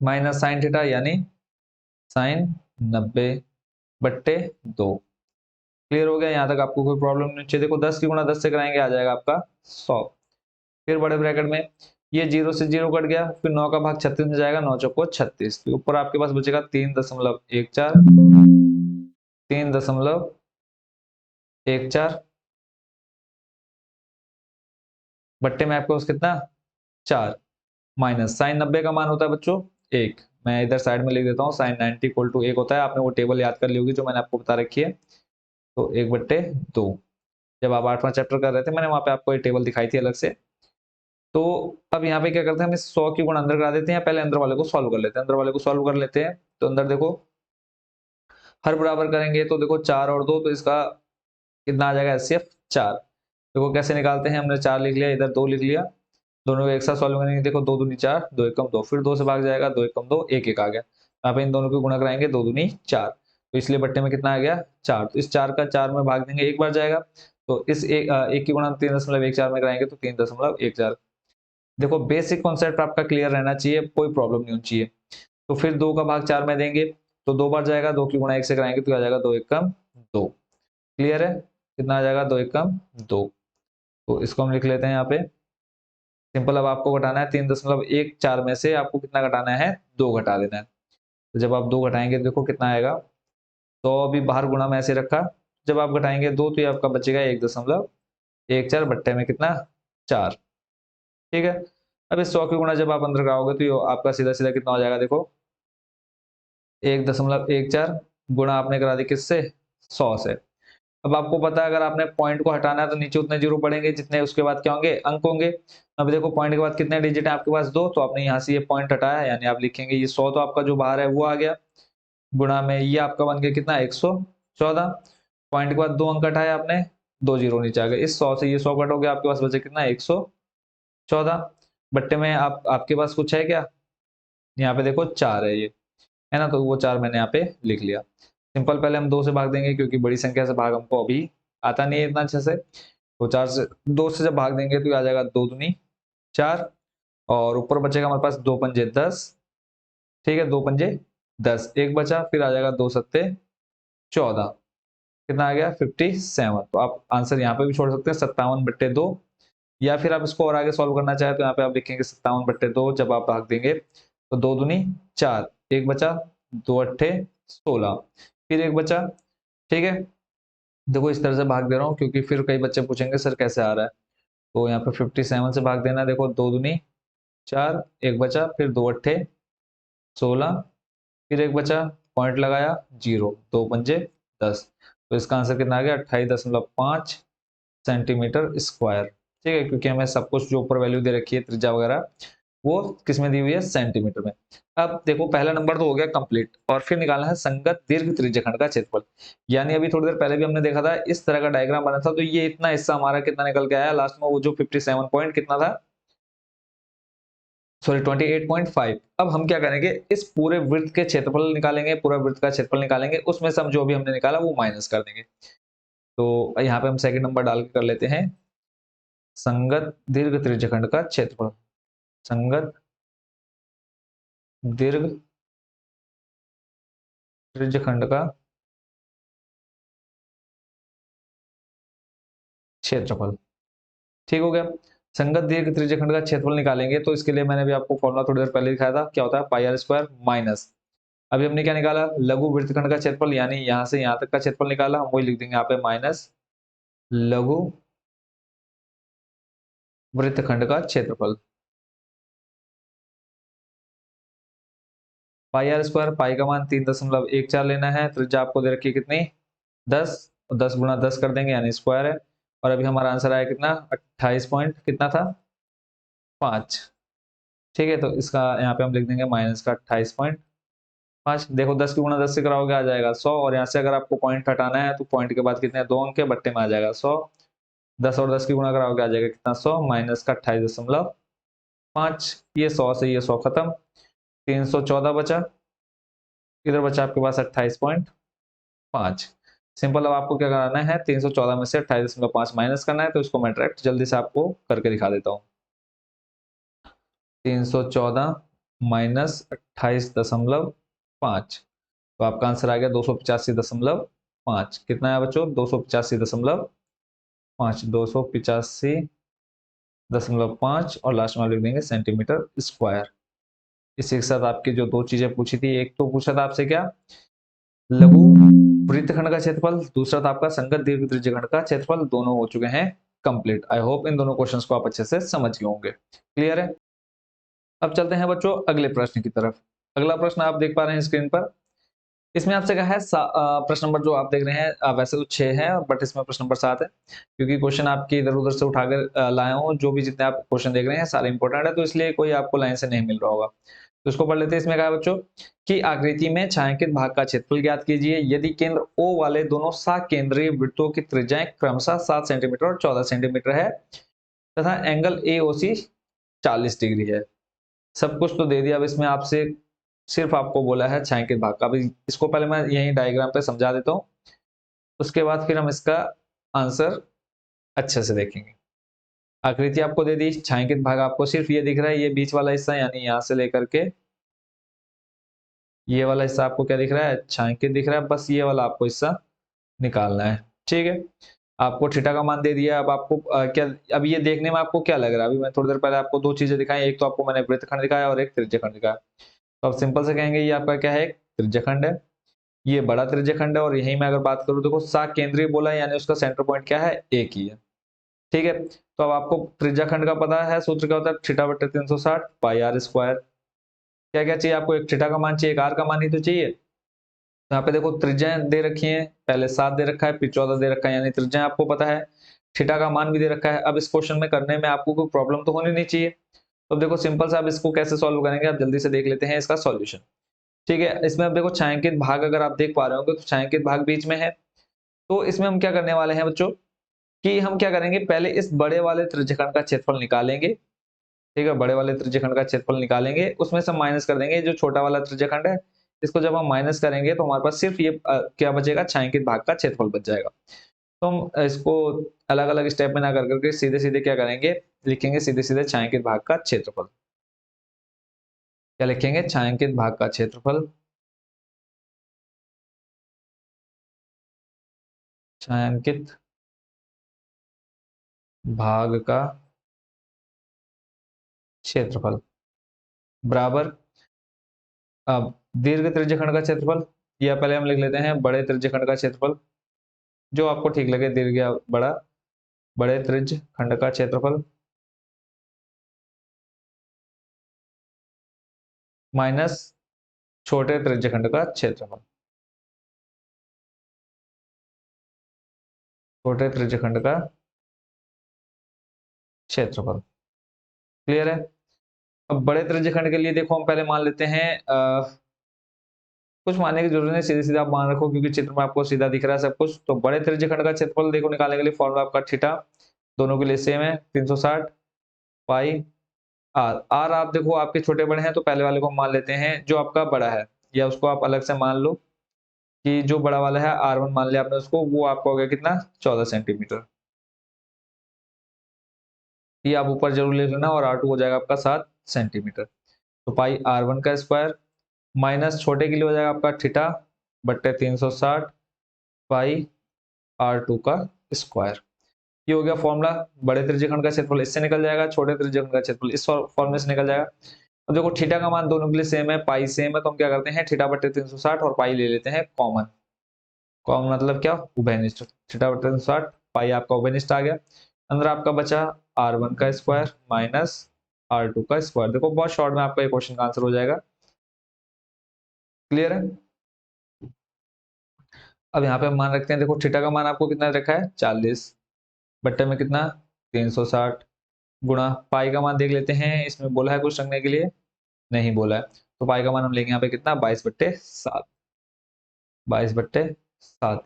माइनस साइन थीटा, यानी साइन 90 बट्टे 2। क्लियर हो गया, यहाँ तक आपको कोई प्रॉब्लम नहीं चाहिए। देखो 10 की गुणा 10 से कराएंगे आ जाएगा आपका 100। फिर बड़े ब्रैकेट में ये 0 से 0 कट गया, फिर 9 का भाग 36 में जाएगा, 9 चौको 36, तो ऊपर आपके पास बचेगा 3.14, 3.14 बट्टे में आपके पास कितना, 4, माइनस साइन 90 का मान होता है बच्चों 1। मैं इधर साइड में लिख देता हूँ, साइन 90 इक्वल टू 1 होता है। आपने वो टेबल याद कर ली होगी जो मैंने आपको बता रखी है। तो 1/2, जब आप 8वां चैप्टर कर रहे थे मैंने वहां पे आपको ये टेबल दिखाई थी अलग से। तो अब यहाँ पे क्या करते हैं, हम इस 100 की गुण अंदर करा देते हैं, पहले अंदर वाले को सॉल्व कर लेते हैं, अंदर वाले को सॉल्व कर लेते हैं। तो अंदर देखो हर बराबर करेंगे तो देखो 4 और 2, तो इसका कितना आ जाएगा, एचसीएफ 4। देखो कैसे निकालते हैं, हमने 4 लिख लिया, इधर 2 लिख लिया, दोनों को एक साथ सॉल्व करेंगे। देखो 2 दूनी 4, 2 एकम 2, फिर 2 से भाग जाएगा, 2 एकम 2, 1 1 आ गया। यहाँ पे इन दोनों को गुणा कराएंगे, 2 दूनी 4, तो इसलिए बट्टे में कितना आ गया, 4। तो इस 4 का 4 में भाग देंगे, एक बार जाएगा। तो इस एक की गुणा 3.14 में कराएंगे तो 3.14। देखो बेसिक कॉन्सेप्ट आपका क्लियर रहना चाहिए, कोई प्रॉब्लम नहीं होनी चाहिए। तो फिर 2 का भाग 4 में देंगे तो 2 बार जाएगा, 2 की गुणा 1 से कराएंगे तो आ जाएगा 2 एकम 2। क्लियर है, कितना आ जाएगा, 2 एकम 2। तो इसको हम लिख लेते हैं यहाँ पे सिंपल। अब आपको घटाना है 3.14 में से आपको कितना घटाना है, 2 घटा देना है। तो जब आप 2 घटाएंगे तो देखो कितना आएगा, तो अभी बाहर गुणा में ऐसे रखा, जब आप घटाएंगे 2 तो ये आपका बचेगा 1.14 बट्टे में कितना 4। ठीक है, अब इस 100 की गुणा जब आप अंदर कराओगे तो ये आपका सीधा सीधा कितना हो जाएगा, देखो 1.14 गुणा आपने करा दी किससे, 100 से। अब आपको पता है अगर आपने पॉइंट को हटाना है तो नीचे उतने जीरो पड़ेंगे जितने उसके बाद क्या होंगे, अंक होंगे। अब देखो पॉइंट के बाद कितने डिजिट है आपके पास, 2, तो आपने यहाँ से ये पॉइंट हटाया, यानी आप लिखेंगे ये 100 तो आपका जो बाहर है वो आ गया, गुणा में ये आपका बन गया कितना 114। पॉइंट के बाद 2 अंक हटाया आपने, 2 जीरो नीचे आ गए, इस 100 से ये 100 कट हो गया, आपके पास बचे कितना 114। बट्टे में आपके पास कुछ है क्या, यहाँ पे देखो 4 है ये, है ना, तो वो 4 मैंने यहाँ पे लिख लिया। सिंपल, पहले हम 2 से भाग देंगे क्योंकि बड़ी संख्या से भाग हमको अभी आता नहीं है इतना अच्छे से, तो 4 से 2 से जब भाग देंगे तो ये आ जाएगा 2 दूनी 4, और ऊपर बचेगा हमारे पास 2 पंजे 10। ठीक है, 2 पंजे 10, एक बचा, फिर आ जाएगा 2 सत्ते 14, कितना आ गया 57। तो आप आंसर यहाँ पे भी छोड़ सकते हैं 57/2, या फिर आप इसको और आगे सॉल्व करना चाहे तो यहाँ पे आप लिखेंगे 57/2, जब आप भाग देंगे तो 2 दूनी 4, एक बचा, 2 अट्ठे 16, फिर एक बचा। ठीक है, देखो इस तरह से भाग दे रहा हूँ क्योंकि फिर कई बच्चे पूछेंगे सर कैसे आ रहा है, तो यहाँ पे 57 से भाग देना, देखो 2 दूनी 4, एक बचा, फिर 2 अट्ठे 16, फिर एक बचा, पॉइंट लगाया 0, 2 पंजे 10, तो इसका आंसर कितना आ गया 28.5 सेंटीमीटर स्क्वायर। ठीक है, क्योंकि हमें सब कुछ जो ऊपर वैल्यू दे रखी है त्रिज्या वगैरह वो किस में दी हुई है, सेंटीमीटर में। अब देखो पहला नंबर तो हो गया कंप्लीट, और फिर निकालना है संगत दीर्घ त्रिज्यखंड का क्षेत्रफल। यानी अभी थोड़ी देर पहले भी हमने देखा था इस तरह का डायग्राम बना था, तो ये इतना हिस्सा हमारा कितना निकल के आया लास्ट में, वो जो 57 पॉइंट कितना था, सॉरी 28.5। अब हम क्या करेंगे, इस पूरे वृत्त के क्षेत्रफल निकालेंगे, पूरा वृत्त का क्षेत्रफल निकालेंगे, उसमें से हम जो भी हमने निकाला वो माइनस कर देंगे। तो यहाँ पे हम सेकंड नंबर डाल के कर लेते हैं, संगत दीर्घ त्रिज्यखंड का क्षेत्रफल, संगत दीर्घ त्रिज्यखंड का क्षेत्रफल। ठीक हो गया, संगत दीर्घ त्रिज्यखंड का क्षेत्रफल निकालेंगे तो इसके लिए मैंने भी आपको फॉर्मूला थोड़ी देर पहले दिखाया था, क्या होता है पाई आर स्क्वायर माइनस, अभी हमने क्या निकाला, लघु वृत्तखंड का क्षेत्रफल, यानी यहाँ से यहाँ तक का क्षेत्रफल निकाला, हम वही लिख देंगे यहाँ पे माइनस लघु वृत्तखंड का क्षेत्रफल। पाई आर स्क्वायर, पाई का मान 3.14 लेना है, त्रिज्या आपको दे रखी है कितनी 10, 10 गुणा 10 कर देंगे यानी स्क्वायर है, और अभी हमारा आंसर आया कितना 28 पॉइंट कितना था 5। ठीक है, तो इसका यहाँ पे हम लिख देंगे माइनस का 28.5। देखो 10 की गुणा 10 से कराओगे आ जाएगा 100, और यहाँ से अगर आपको पॉइंट हटाना है तो पॉइंट के बाद कितने 2 अंक के बट्टे में आ जाएगा 100, 10 और 10 की गुणा कराओगे आ जाएगा कितना 100, माइनस का 28.5, ये 100 से ये 100 खत्म, 314 बचा, इधर बचा आपके पास 28.5। सिंपल, अब आपको क्या कराना है 314 में से 28.5 माइनस करना है, तो इसको मैं डायरेक्ट जल्दी से आपको करके दिखा देता हूँ। 314 माइनस 28.5, तो आपका आंसर आ गया 285.5। कितना है बच्चों 285.5, 285.5, और लास्ट में लिख देंगे सेंटीमीटर स्क्वायर। इसी के साथ आपकी जो 2 चीजें पूछी थी, एक तो पूछा था आपसे क्या लघु वृत्तखंड का क्षेत्रफल, दूसरा था आपका संगत दीर्घ त्रिज्यखंड का क्षेत्रफल, दोनों हो चुके हैं कंप्लीट। आई होप इन दोनों क्वेश्चंस को आप अच्छे से समझ गए होंगे। क्लियर है, अब चलते हैं बच्चों अगले प्रश्न की तरफ। अगला प्रश्न आप देख पा रहे हैं स्क्रीन पर, इसमें आपसे कहा है प्रश्न नंबर जो आप देख रहे हैं वैसे तो 6 है, बट इसमें प्रश्न नंबर 7 है, क्योंकि क्वेश्चन आपके इधर उधर से उठाकर लाया हूँ, जो भी जितने आप क्वेश्चन देख रहे हैं सारे इंपॉर्टेंट है, तो इसलिए कोई आपको लाइन से नहीं मिल रहा होगा, तो इसको पढ़ लेते हैं। इसमें कहा है बच्चों कि आकृति में छायांकित भाग का क्षेत्रफल ज्ञात कीजिए यदि केंद्र O वाले दोनों साकेंद्रीय वृत्तों की त्रिज्याएं क्रमशः 7 सेंटीमीटर और 14 सेंटीमीटर है तथा एंगल AOC 40 डिग्री है। सब कुछ तो दे दिया, अब इसमें आपसे सिर्फ आपको बोला है छायांकित भाग का। अभी इसको पहले मैं यहीं डायग्राम पे समझा देता हूँ, उसके बाद फिर हम इसका आंसर अच्छे से देखेंगे। आकृति आपको दे दी, छायांकित भाग आपको सिर्फ ये दिख रहा है, ये बीच वाला हिस्सा, यानी यहाँ से लेकर के ये वाला हिस्सा आपको क्या दिख रहा है छायांकित दिख रहा है, बस ये वाला आपको हिस्सा निकालना है। ठीक है, आपको थीटा का मान दे दिया, अब आपको क्या, अब ये देखने में आपको क्या लग रहा है, अभी मैं थोड़ी देर पहले आपको 2 चीजें दिखाई, एक तो आपको मैंने वृत्तखंड दिखाया और एक त्रिज्यखंड दिखाया, तो आप सिंपल से कहेंगे ये आपका क्या है त्रिज्यखंड है, ये बड़ा त्रिज्यखंड है, और यही मैं अगर बात करूं देखो साग केंद्रीय बोला है, यानी उसका सेंटर पॉइंट क्या है, एक ही है। ठीक है, तो अब आपको त्रिज्याखंड का पता है, सूत्र क्या होता है, थीटा बटे 360 पाई आर स्क्वायर। क्या क्या चाहिए आपको, एक थीटा का मान चाहिए, एक आर का मान ही तो चाहिए। तो यहाँ पे देखो त्रिज्या दे रखी है, पहले 7 दे रखा है, फिर 14 दे रखा है, यानी त्रिज्या आपको पता है, थीटा का मान भी दे रखा है। अब इस क्वेश्चन में करने में आपको कोई प्रॉब्लम तो होनी नहीं चाहिए। तो देखो सिंपल सा, अब इसको कैसे सॉल्व करेंगे, आप जल्दी से देख लेते हैं इसका सॉल्यूशन। ठीक है, इसमें अब देखो छायांकित भाग अगर आप देख पा रहे होंगे तो छायांकित भाग बीच में है। तो इसमें हम क्या करने वाले हैं बच्चों, कि हम क्या करेंगे, पहले इस बड़े वाले त्रिज्यखंड का क्षेत्रफल निकालेंगे। ठीक है, बड़े वाले त्रिज्यखंड का क्षेत्रफल निकालेंगे, उसमें से माइनस कर देंगे जो छोटा वाला त्रिज्यखंड है, इसको जब हम माइनस करेंगे तो हमारे पास सिर्फ ये क्या बचेगा, छायांकित भाग का क्षेत्रफल बच जाएगा। तो हम इसको अलग अलग स्टेप में ना कर करके सीधे सीधे क्या करेंगे, लिखेंगे सीधे सीधे छायांकित भाग का क्षेत्रफल। क्या लिखेंगे, छायांकित भाग का क्षेत्रफल, छायांकित भाग का क्षेत्रफल बराबर, अब दीर्घ त्रिज्यखंड का क्षेत्रफल, या पहले हम लिख लेते हैं बड़े त्रिज्यखंड का क्षेत्रफल, जो आपको ठीक लगे, दीर्घ या बड़ा, बड़े त्रिज्यखंड का क्षेत्रफल माइनस छोटे त्रिज्यखंड का क्षेत्रफल, छोटे त्रिज्यखंड का क्षेत्रफल। क्लियर है। अब बड़े त्रिज्यखंड के लिए देखो हम पहले मान लेते हैं, कुछ मानने की जरूरत नहीं, सीधे सीधे आप मान रखो क्योंकि चित्र में आपको सीधा दिख रहा है सब कुछ। तो बड़े त्रिज्यखंड का क्षेत्रफल देखो निकालने के लिए फॉर्मूला आपका थीटा, दोनों के लिए सेम है, 360 पाई आर। आर आप देखो आपके छोटे बड़े हैं तो पहले वाले को मान लेते हैं जो आपका बड़ा है, या उसको आप अलग से मान लो कि जो बड़ा वाला है R1 मान लिया आपने उसको, वो आपका हो गया कितना, 14 सेंटीमीटर। ये आप ऊपर जरूर ले लेना, और R2 हो जाएगा आपका 7 सेंटीमीटर। तो पाई R1 का स्क्वायर माइनस छोटे के लिए हो जाएगा आपका थीटा बट्टे 360 पाई R2 का स्क्वायर। ये हो गया फॉर्मूला, बड़े त्रिज्यखंड का क्षेत्रफल इससे निकल जाएगा, छोटे त्रिज्यखंड का क्षेत्रफल इस फॉर्मूले से निकल जाएगा। अब देखो थीटा का मान दोनों के लिए सेम है, पाई सेम है, तो हम क्या करते हैं, थीटा बट्टे 360 और पाई ले लेते हैं कॉमन। कॉमन मतलब क्या, उभयनिष्ठ, थीटा बट्टे 360 पाई आपका उभयनिष्ठ आ गया। अंदर आपका बचा R1 का स्क्वायर माइनस R2 का स्क्वायर। देखो बहुत शॉर्ट में आपका ये क्वेश्चन का आंसर हो जाएगा। क्लियर है। अब यहाँ पे हम मान रखते हैं, देखो थीटा का मान आपको कितना रखा है, 40 बट्टे में कितना, 360 गुणा पाई का मान देख लेते हैं, इसमें बोला है कुछ रखने के लिए, नहीं बोला है। तो पाई का मान हम लेंगे यहाँ पे कितना, 22/7, 22/7।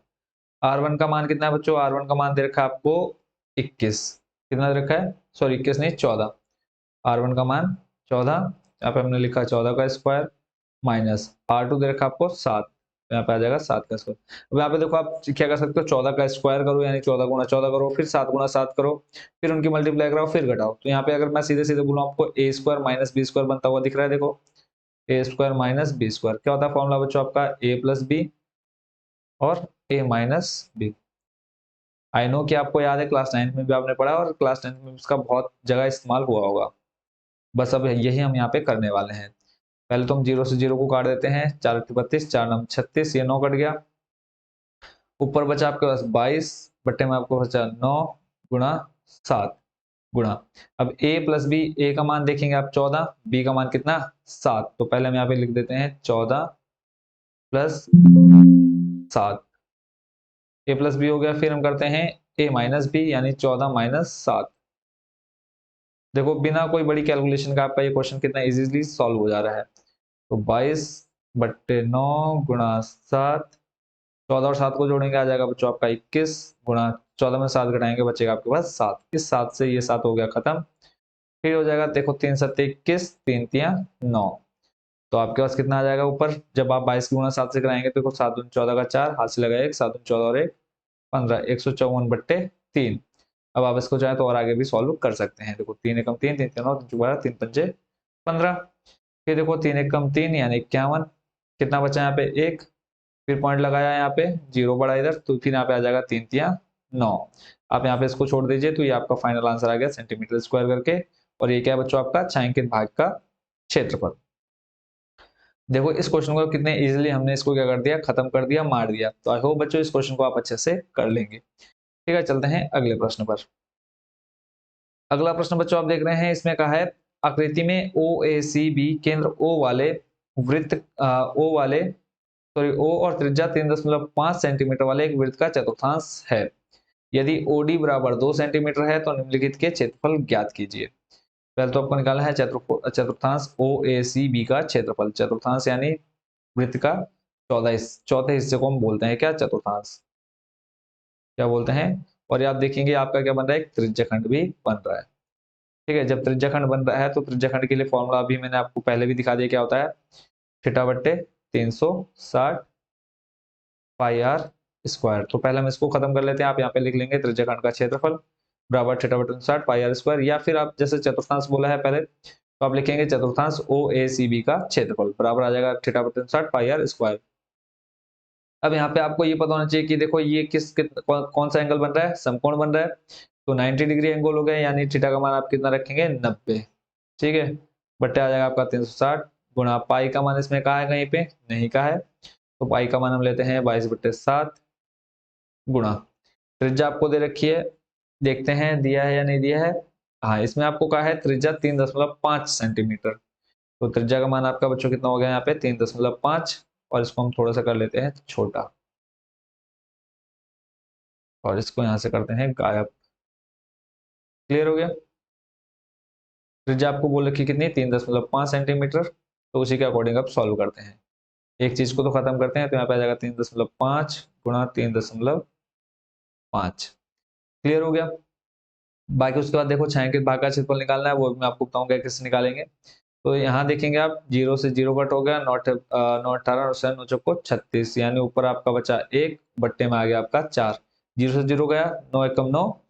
R1 का मान कितना है बच्चों, R1 का मान दे रखा है आपको 21, कितना दे रखा है, सॉरी 21 नहीं 14, R1 का मान 14, यहाँ पे हमने लिखा 14 का स्क्वायर माइनस R2 दे रखा आपको 7, यहाँ पे आ जाएगा 7 का स्क्वायर। अब यहाँ पे देखो आप क्या कर सकते हो, 14 का स्क्वायर करो यानी 14 गुणा 14 करो, फिर 7 गुणा 7 करो, फिर उनकी मल्टीप्लाई कराओ, फिर घटाओ। तो यहाँ पे अगर मैं सीधे सीधे बोलूँ आपको ए स्क्वायर माइनस बी स्क्वायर बनता हुआ दिख रहा है, देखो ए स्क्वायर माइनस बी स्क्वायर क्या होता है फॉर्मूला बच्चों आपका, ए प्लस बी और ए माइनस बी। आई नो कि आपको याद है, क्लास 9 में भी आपने पढ़ा और क्लास 10 में उसका बहुत जगह इस्तेमाल हुआ होगा। बस अब यही हम यहाँ पे करने वाले हैं। पहले तो हम 0 से 0 को काट देते हैं, 4 32 4 9 36, ये 9 कट गया, ऊपर बचा आपके पास 22 बट्टे में आपको बचा 9 गुणा 7 गुणा, अब a प्लस बी, ए का मान देखेंगे आप 14, बी का मान कितना 7, तो पहले हम यहाँ पे लिख देते हैं 14 प्लस 7, ए प्लस बी हो गया, फिर हम करते हैं a माइनस बी यानी 14 माइनस 7। देखो बिना कोई बड़ी कैलकुलेशन का आपका ये क्वेश्चन कितना इजीली सॉल्व हो जा रहा है। तो 22/9 गुणा 7, 14 और 7 को जोड़ेंगे आ जाएगा बच्चों आपका 21 गुणा 14 में 7 घटाएंगे बचेगा आपके पास 7, इस 7 से ये 7 हो गया खत्म। फिर हो जाएगा देखो 3 7 21, 3 3 9, तो आपके पास कितना आ जाएगा ऊपर, जब आप 22 गुणा 7 से कराएंगे तो देखो 7 दूनी 14 का 4, हाथ से लगा 1, 7 दूनी 14 और 1 15, 154/3। अब आप इसको चाहे तो और आगे भी सॉल्व कर सकते हैं। देखो 3 एकम 3, 3 3 9, 3 12, 3 पंजे 15, फिर देखो 3 एकम 3 यानी 51, कितना बचा यहाँ पे 1, फिर पॉइंट लगाया यहाँ पे, 0 बढ़ा इधर, तो फिर यहाँ पे आ जाएगा 3 3 9। आप यहाँ पे इसको छोड़ दीजिए तो ये आपका फाइनल आंसर आ गया सेंटीमीटर स्क्वायर करके। और ये क्या है बच्चों आपका छायांकित भाग का क्षेत्रफल। देखो इस क्वेश्चन को कितने इजीली हमने इसको क्या कर दिया, खत्म कर दिया, मार दिया। तो आई होप बच्चों इस क्वेश्चन को आप अच्छे से कर लेंगे। ठीक है, चलते हैं अगले प्रश्न पर। अगला प्रश्न बच्चों आप देख रहे हैं, इसमें कहा है आकृति में ओ ए सी बी केंद्र ओ वाले वृत्त ओ वाले सॉरी ओ और त्रिज्या 3.5 सेंटीमीटर वाले एक वृत्त का चतुर्थांश है। यदि ओडी बराबर 2 सेंटीमीटर है तो निम्नलिखित के क्षेत्रफल ज्ञात कीजिए। पहले तो आपको निकालना है चतुर्थांश ओ ए सी बी का क्षेत्रफल। चतुर्थांश यानी वृत्त का चौथे हिस्से को हम बोलते हैं क्या, चतुर्थांश क्या बोलते हैं। और ये आप देखेंगे आपका क्या बन रहा है, एक त्रिज्याखंड भी बन रहा है। ठीक है, जब त्रिज्याखंड बन रहा है तो त्रिज्याखंड के लिए फॉर्मूला अभी मैंने आपको पहले भी दिखा दिया क्या होता है, थीटा बट्टे 360 पाई आर स्क्वायर। तो पहले हम इसको खत्म कर लेते हैं। आप यहाँ पे लिख लेंगे त्रिज्याखंड का क्षेत्रफल बराबर थीटा बट्टे 360 पाई आर स्क्वायर, या फिर आप जैसे चतुर्थांश बोला है पहले तो आप लिखेंगे चतुर्थांश ओ ए सी बी का क्षेत्रफल बराबर आ जाएगा थीटा बट्टे 360 पाई आर स्क्वायर। अब यहाँ पे आपको ये पता होना चाहिए कि देखो ये कौन सा एंगल बन रहा है, समकोण बन रहा है। तो 90 डिग्री एंगल हो गया, यानी थीटा का मान आप कितना रखेंगे, 90। ठीक है, बट्टे आ जाएगा आपका 360 गुणा पाई का मान इसमें कहा है, कहीं पे नहीं कहा है, तो पाई का मान हम लेते हैं 22/7 गुणा त्रिज्या आपको दे रखी है, देखते हैं दिया है या नहीं दिया है। हाँ, इसमें आपको कहा है त्रिज्या 3.5 सेंटीमीटर। तो त्रिज्या का मान आपका बच्चों कितना हो गया यहाँ पे 3.5, और इसको हम थोड़ा सा कर लेते हैं छोटा, और इसको यहाँ से करते हैं गायब। क्लियर हो गया। त्रिज्या आपको बोल रखी कितनी, 3.5 सेंटीमीटर। तो उसी के अकॉर्डिंग आप सॉल्व करते हैं, एक चीज को तो खत्म करते हैं। तो यहाँ पे आ जाएगा 3.5 गुणा 3.5। क्लियर हो गया। बाकी उसके बाद देखो छायांकित भाग का क्षेत्रफल निकालना है, वो मैं आपको बताऊंगा कैसे निकालेंगे। तो यहाँ देखेंगे आप, 0 से 0 कट हो गया, 9 18 और 9 36, यानी ऊपर आपका बचा 1, बट्टे में आ गया आपका 4। 0 से 0 गया, 9 एकम 9,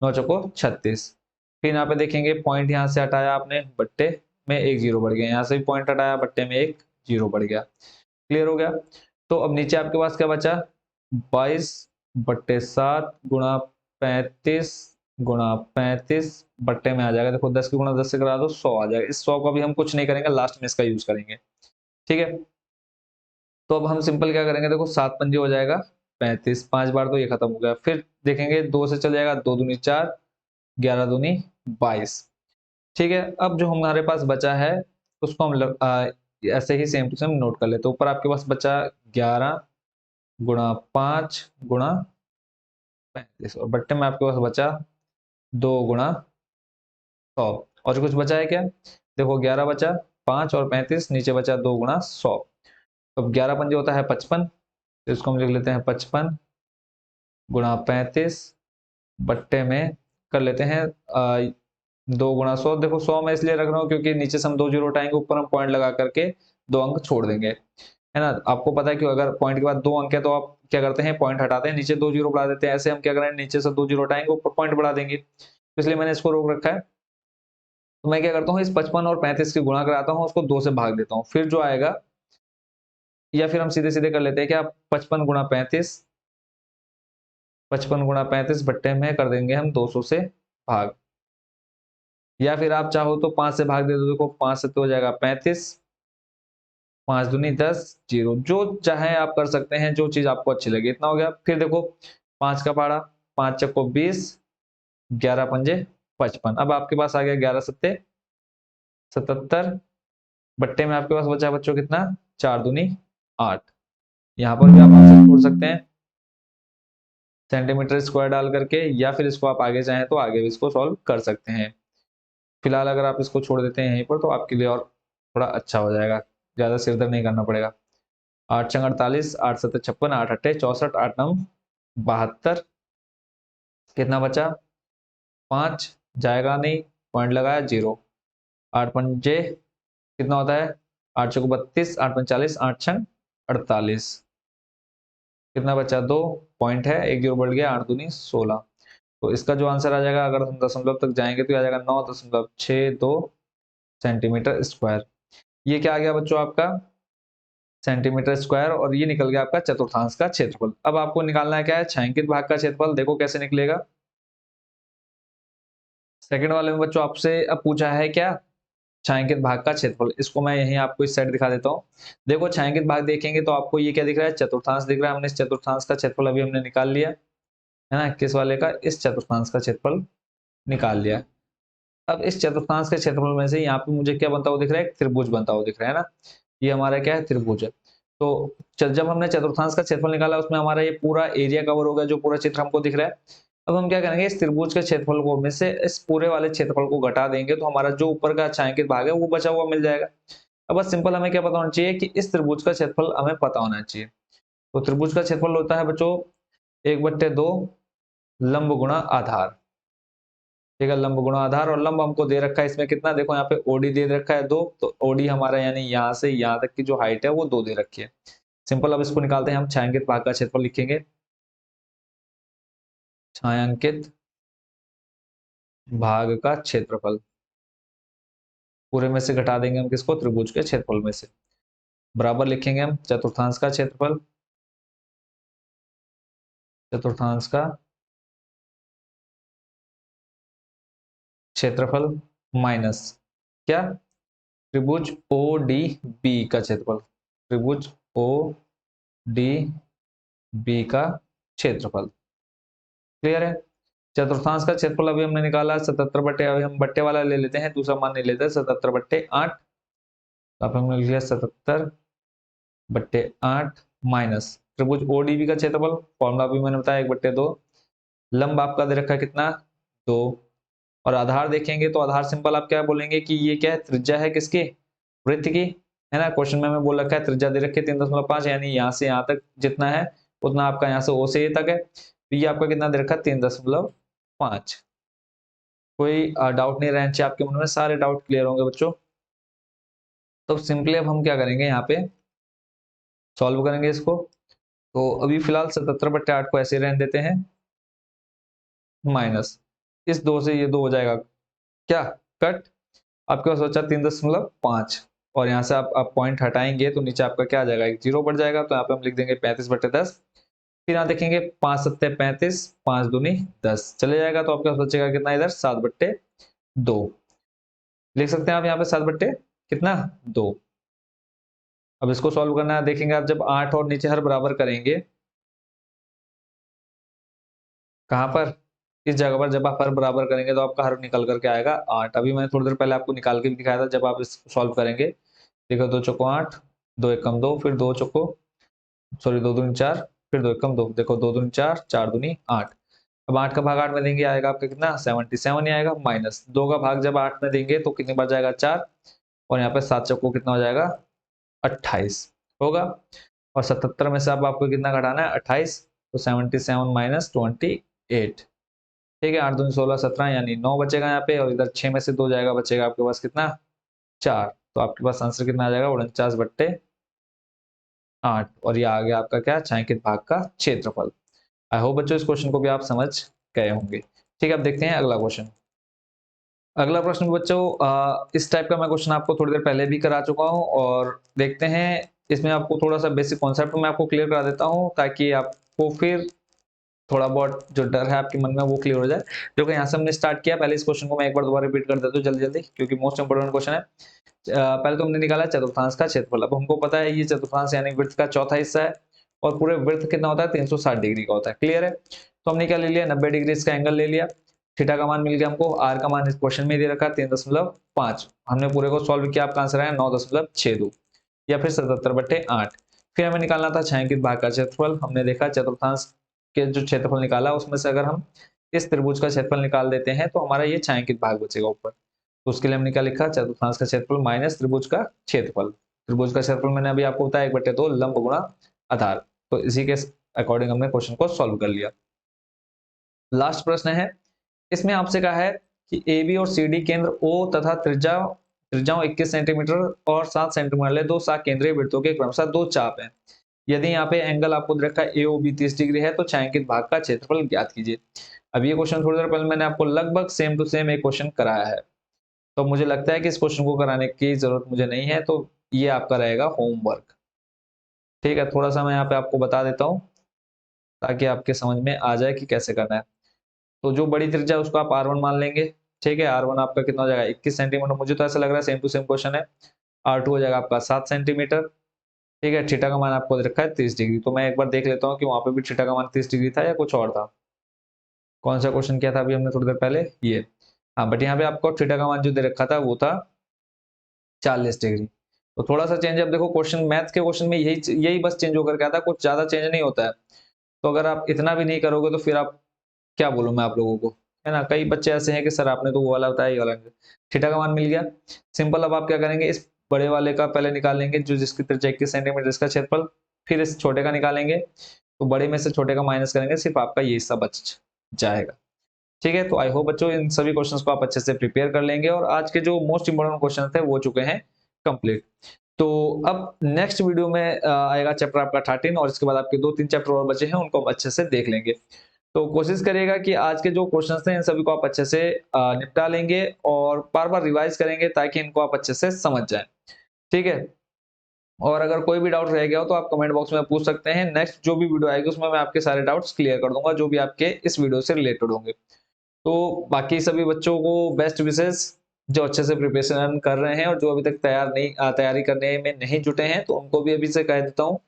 9 36। फिर यहाँ पे देखेंगे पॉइंट यहाँ से हटाया आपने, बट्टे में 1 0 बढ़ गया, यहाँ से भी पॉइंट हटाया, बट्टे में 1 0 बढ़ गया। क्लियर हो गया। तो अब नीचे आपके पास क्या बचा, 22/7 गुणा 35 गुणा 35 बट्टे में आ जाएगा, देखो 10 की गुणा 10 से करा दो 100 आ जाएगा। इस 100 का भी हम कुछ नहीं करेंगे, लास्ट में इसका यूज करेंगे। ठीक है, तो अब हम सिंपल क्या करेंगे, देखो 7 पंजे हो जाएगा 35, 5 बार तो ये खत्म हो गया। फिर देखेंगे 2 से चल जाएगा, 2 दूनी 4, 11 दूनी 22। ठीक है, अब जो हमारे पास बचा है उसको हम ऐसे ही सेम टू सेम नोट कर लेते हैं। ऊपर आपके पास बचा 11 गुणा 5 गुणा 35, और बट्टे में आपके पास बचा 2 गुणा 100। और कुछ बचा है क्या, देखो 11 बचा, 5 और 35, नीचे बचा 2 गुणा 100। तो 11 पंजे होता है 55, तो इसको हम लिख लेते हैं 55 गुणा 35 बट्टे में कर लेते हैं 2 गुणा 100। देखो 100 में इसलिए रख रहा हूँ क्योंकि नीचे से हम 2 जीरो उठाएंगे, ऊपर हम पॉइंट लगा करके 2 अंक छोड़ देंगे, है ना। आपको पता है कि अगर पॉइंट के बाद 2 अंक है तो आप क्या करते हैं, पॉइंट हटाते हैं, नीचे 2 जीरो बढ़ा देते हैं। ऐसे हम क्या करेंगे, नीचे से 2 जीरो उठाएंगे, ऊपर पॉइंट बढ़ा देंगे, तो इसलिए मैंने इसको रोक रखा है। तो मैं क्या करता हूँ, इस 55 और 35 की गुणा कराता हूँ, उसको 2 से भाग देता हूँ, फिर जो आएगा, या फिर हम सीधे सीधे कर लेते हैं क्या, 55 गुणा 35 बट्टे में कर देंगे हम 200 से भाग, या फिर आप चाहो तो 5 से भाग दे दो। देखो 5 से तो हो जाएगा 35, 5 दूनी 10, जीरो, जो चाहे आप कर सकते हैं, जो चीज आपको अच्छी लगे। इतना हो गया। फिर देखो 5 का पहाड़ा, 5 चक्को 20, 11 पंजे 55। अब आपके पास आ गया 11 सत्ते 77, बट्टे में आपके पास बचा बच्चों कितना, 4 दूनी 8। यहाँ पर भी आप आंसर छोड़ सकते हैं सेंटीमीटर स्क्वायर डाल करके, या फिर इसको आप आगे चाहें तो आगे भी इसको सॉल्व कर सकते हैं। फिलहाल अगर आप इसको छोड़ देते हैं यहीं पर तो आपके लिए और थोड़ा अच्छा हो जाएगा, ज्यादा सिर दर्द नहीं करना पड़ेगा। 8 छंग 48, 8 सत्ते 56, 8 अट्ठे 64, 8 नौ 72, कितना बचा 5, जाएगा नहीं, पॉइंट लगाया 0। 8 पंजे कितना होता है, 8 चौको 32, 8 पंच 40, 8 छंग 48, कितना बचा 2, पॉइंट है 1 जीरो बढ़ गया, 8 दूनी 16। तो इसका जो आंसर आ जाएगा, अगर हम दशमलव तक जाएंगे तो आ जाएगा 9.62 सेंटीमीटर स्क्वायर। ये क्या आ गया बच्चों आपका सेंटीमीटर स्क्वायर, और ये निकल गया आपका चतुर्थांश का क्षेत्रफल। अब आपको निकालना है क्या है, छायांकित भाग का क्षेत्रफल। देखो कैसे निकलेगा। सेकंड वाले में बच्चों आपसे अब पूछा है क्या, छायांकित भाग का क्षेत्रफल। इसको मैं यहीं आपको इस साइड दिखा देता हूँ। देखो छायांकित भाग देखेंगे तो आपको ये क्या दिख रहा है, चतुर्थांश दिख रहा है। हमने इस चतुर्थांश का क्षेत्रफल अभी हमने निकाल लिया है ना, किस वाले का, इस चतुर्थांश का क्षेत्रफल निकाल लिया। अब इस चतुर्थांश के क्षेत्रफल में से यहाँ पे मुझे क्या बनता हुआ दिख रहा है, एक त्रिभुज बनता हुआ दिख रहा है ना, ये हमारा क्या है, त्रिभुज है। तो जब हमने चतुर्थांश का क्षेत्रफल निकाला उसमें हमारा ये पूरा एरिया कवर हो गया, जो पूरा चित्र हमको दिख रहा है। अब हम क्या करेंगे, इस त्रिभुज के क्षेत्रफल को में से इस पूरे वाले क्षेत्रफल को घटा देंगे तो हमारा जो ऊपर का छायांकित भाग है वो बचा हुआ मिल जाएगा। अब बस सिंपल हमें क्या पता होना चाहिए कि इस त्रिभुज का क्षेत्रफल हमें पता होना चाहिए। तो त्रिभुज का क्षेत्रफल होता है बच्चों 1/2 लंब गुणा आधार। ठीक है, लंब गुणा आधार, और लंब हमको दे रखा है इसमें कितना, देखो यहाँ पे ओडी दे रखा है 2, तो ओडी हमारा यानी यहाँ से यहाँ तक की जो हाइट है वो 2 दे रखी है। सिंपल, अब इसको निकालते हैं हम। छायांकित भाग का क्षेत्रफल लिखेंगे, छायांकित भाग का क्षेत्रफल पूरे में से घटा देंगे हम किसको, त्रिभुज के क्षेत्रफल में से, बराबर लिखेंगे हम चतुर्थांश का क्षेत्रफल, चतुर्थांश का क्षेत्रफल माइनस क्या, त्रिभुज ओ डी बी का क्षेत्रफल, त्रिभुज ओ डी बी का क्षेत्रफल। क्लियर है। चतुर्थांश का क्षेत्रफल अभी हमने निकाला 77/, अभी हम बट्टे वाला ले लेते हैं, दूसरा मान नहीं लेते, 77/8। अब हमने लिख लिया 77/8 माइनस त्रिभुज ओडीबी का क्षेत्रफल, फॉर्मूला भी मैंने बताया 1/2, लंब आपका दे रखा है कितना 2, और आधार देखेंगे तो आधार सिंपल आप क्या बोलेंगे कि ये क्या है, त्रिज्या है किसकी, वृत्त की, है ना। क्वेश्चन में हमें बोल रखा है त्रिज्या दे रखी है 3.5, यानी यहाँ से यहाँ तक जितना है उतना आपका यहाँ से ओ से ए तक है, तो ये आपका कितना दे रखा है 3.5। कोई डाउट नहीं रहना चाहिए आपके मन में, सारे डाउट क्लियर होंगे बच्चों। तो सिंपली अब हम क्या करेंगे, यहाँ पे सॉल्व करेंगे इसको। तो अभी फिलहाल 77/8 को ऐसे रहने देते हैं, माइनस इस 2 से ये 2 हो जाएगा क्या, कट। आपके पास बचा 3.5, और यहाँ से आप पॉइंट हटाएंगे तो नीचे आपका क्या आ जाएगा, एक 0 बढ़ जाएगा। तो यहाँ पे हम लिख देंगे 35/10। फिर यहाँ देखेंगे 5 सत्ते 35, 5 दूनी 10 चले जाएगा, तो आपके पास बचेगा कितना इधर 7/2 लिख सकते हैं आप यहाँ पे, 7 कितना 2। अब इसको सॉल्व करना है, देखेंगे आप जब 8 और नीचे हर बराबर करेंगे, कहां पर, इस जगह पर जब आप हर बराबर करेंगे तो आपका हर निकल करके आएगा 8। अभी मैंने थोड़ी देर पहले आपको निकाल के भी दिखाया था, जब आप इसको सॉल्व करेंगे, देखो 2 चौको 8, 2 एकम 2, फिर 2 चौको सॉरी 2 दूनी 4, फिर 2 एकम 2, देखो 2 दूनी 4, 4 दूनी 8। अब 8 का भाग 8 में देंगे आएगा आपका कितना 77 ही आएगा, माइनस 2 का भाग जब 8 में देंगे तो कितनी बार जाएगा 4, और यहाँ पे 7 चौको कितना हो जाएगा 28 होगा, और 77 में से अब आपको कितना घटाना है 28, तो 77 माइनस 28। ठीक है, 8 दूनी 16, 17 यानी 9 बचेगा यहाँ पे, और इधर 6 में से 2 जाएगा, बचेगा आपके पास कितना 4। तो आपके पास आंसर कितना आ जाएगा 49/8, और ये आ गया आपका क्या, छायांकित भाग का क्षेत्रफल। आई होप बच्चों इस क्वेश्चन को भी आप समझ गए होंगे। ठीक है, अब देखते हैं अगला क्वेश्चन। अगला प्रश्न बच्चों इस टाइप का मैं क्वेश्चन आपको थोड़ी देर पहले भी करा चुका हूं, और देखते हैं इसमें आपको थोड़ा सा बेसिक कॉन्सेप्ट मैं आपको क्लियर करा देता हूं, ताकि आपको फिर थोड़ा बहुत जो डर है आपके मन में वो क्लियर हो जाए। जो कि यहाँ से हमने स्टार्ट किया, पहले इस क्वेश्चन को मैं एक बार दोबारा रिपीट कर देता हूँ जल्दी जल्दी, क्योंकि मोस्ट इंपोर्टेंट क्वेश्चन है। पहले तो हमने निकाला चतुर्थांश का क्षेत्रफल। अब हमको पता है ये चतुर्थांश यानी वृत्त का चौथा हिस्सा है, और पूरे वृत्त कितना होता है 360 डिग्री का होता है। क्लियर है। तो हमने क्या ले लिया 90 डिग्री इसका एंगल ले लिया, थीटा का मान मिल गया हमको, आर का मान इस क्वेश्चन में दे रखा 3.5। हमने पूरे को सॉल्व किया, आपका आंसर आया 9.62 या फिर 77/8। फिर हमें निकालना था छायांकित भाग का क्षेत्रफल। हमने देखा चतुर्थांश के जो क्षेत्रफल निकाला उसमें से अगर हम इस त्रिभुज का क्षेत्रफल निकाल देते हैं तो हमारा ये छायांकित भाग बचेगा ऊपर। तो उसके लिए हमने क्या लिखा, चतुर्थांश का क्षेत्रफल माइनस त्रिभुज का क्षेत्रफल। त्रिभुज का क्षेत्रफल मैंने अभी आपको बताया 1/2 लंब गुणा आधार। तो इसी के अकॉर्डिंग हमने क्वेश्चन को सॉल्व कर लिया। लास्ट प्रश्न है, इसमें आपसे कहा है कि ए बी और सी डी केंद्र ओ तथा त्रिज्याओं 21 सेंटीमीटर और 7 सेंटीमीटर वाले दो केंद्रीय वृत्तों के क्रमशः दो चाप हैं। यदि यहाँ पे एंगल आपको दे रखा है ए ओ बी 30 डिग्री है, तो छायांकित भाग का क्षेत्रफल ज्ञात कीजिए। अब ये क्वेश्चन थोड़ी देर पहले मैंने आपको लगभग सेम टू सेम एक क्वेश्चन कराया है, तो मुझे लगता है कि इस क्वेश्चन को कराने की जरूरत मुझे नहीं है, तो ये आपका रहेगा होमवर्क। ठीक है, थोड़ा सा मैं यहाँ पे आपको बता देता हूँ ताकि आपके समझ में आ जाए कि कैसे करना है। तो जो बड़ी त्रिज्या उसको आप R1 मान लेंगे, ठीक है। R1 आपका कितना हो जाएगा 21 सेंटीमीटर, मुझे तो ऐसा लग रहा है सेम टू सेम क्वेश्चन है। R2 हो जाएगा आपका 7 सेंटीमीटर, ठीक है। थीटा का मान आपको दे रखा है 30 डिग्री, तो मैं एक बार देख लेता हूँ कि वहां पे भी थीटा का मान 30 डिग्री था या कुछ और था। कौन सा क्वेश्चन किया था अभी हमने थोड़ी देर पहले, ये। हाँ, बट यहाँ पे आपको थीटा का मान जो दे रखा था वो था 40 डिग्री। तो थोड़ा सा चेंज, अब देखो क्वेश्चन मैथ के क्वेश्चन में यही यही बस चेंज होकर के आता है, कुछ ज्यादा चेंज नहीं होता है। तो अगर आप इतना भी नहीं करोगे तो फिर आप क्या बोलूं मैं आप लोगों को, है ना। कई बच्चे ऐसे हैं कि सर आपने तो वो वाला बताया, ये वाला थीटा का मान मिल गया, सिंपल। अब आप क्या करेंगे, इस बड़े वाले का पहले निकालेंगे जो जिसकी त्रिज्या 21 सेंटीमीटर, इसका क्षेत्रफल, फिर इस छोटे का निकालेंगे, तो बड़े में से छोटे का माइनस करेंगे, सिर्फ आपका ये हिस्सा बच जाएगा। ठीक है, तो आई होप बच्चों इन सभी क्वेश्चंस को आप अच्छे से प्रिपेयर कर लेंगे और आज के जो मोस्ट इंपोर्टेंट क्वेश्चन थे वो हो चुके हैं कंप्लीट। तो अब नेक्स्ट वीडियो में आएगा चैप्टर आपका 13 और इसके बाद आपके 2-3 चैप्टर और बचे हैं, उनको हम अच्छे से देख लेंगे। तो कोशिश करिएगा कि आज के जो क्वेश्चंस थे इन सभी को आप अच्छे से निपटा लेंगे और बार-बार रिवाइज करेंगे ताकि इनको आप अच्छे से समझ जाएं। ठीक है, और अगर कोई भी डाउट रह गया हो तो आप कमेंट बॉक्स में पूछ सकते हैं। नेक्स्ट जो भी वीडियो आएगी उसमें मैं आपके सारे डाउट्स क्लियर कर दूंगा जो भी आपके इस वीडियो से रिलेटेड होंगे। तो बाकी सभी बच्चों को बेस्ट विशेस, जो अच्छे से प्रिपरेशन कर रहे हैं और जो अभी तक तैयारी करने में नहीं जुटे हैं, तो उनको भी अभी से कह देता हूँ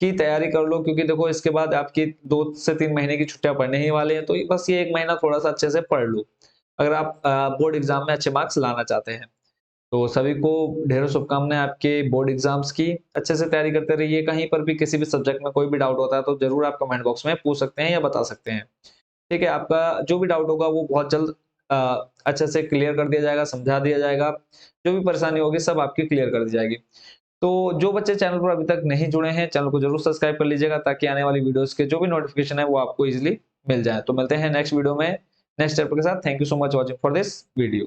कि तैयारी कर लो, क्योंकि देखो इसके बाद आपकी 2 से 3 महीने की छुट्टियां पड़ने ही वाली हैं, तो बस ये 1 महीना थोड़ा सा अच्छे से पढ़ लो अगर आप बोर्ड एग्जाम में अच्छे मार्क्स लाना चाहते हैं। तो सभी को ढेरों शुभकामनाएं आपके बोर्ड एग्जाम्स की, अच्छे से तैयारी करते रहिए। कहीं पर भी किसी भी सब्जेक्ट में कोई भी डाउट होता है तो जरूर आप कमेंट बॉक्स में पूछ सकते हैं या बता सकते हैं। ठीक है, आपका जो भी डाउट होगा वो बहुत जल्द अच्छे से क्लियर कर दिया जाएगा, समझा दिया जाएगा। जो भी परेशानी होगी सब आपकी क्लियर कर दी जाएगी। तो जो बच्चे चैनल पर अभी तक नहीं जुड़े हैं, चैनल को जरूर सब्सक्राइब कर लीजिएगा ताकि आने वाली वीडियोस के जो भी नोटिफिकेशन है वो आपको इजीली मिल जाए। तो मिलते हैं नेक्स्ट वीडियो में नेक्स्ट चैप्टर के साथ। Thank you so much watching for this video.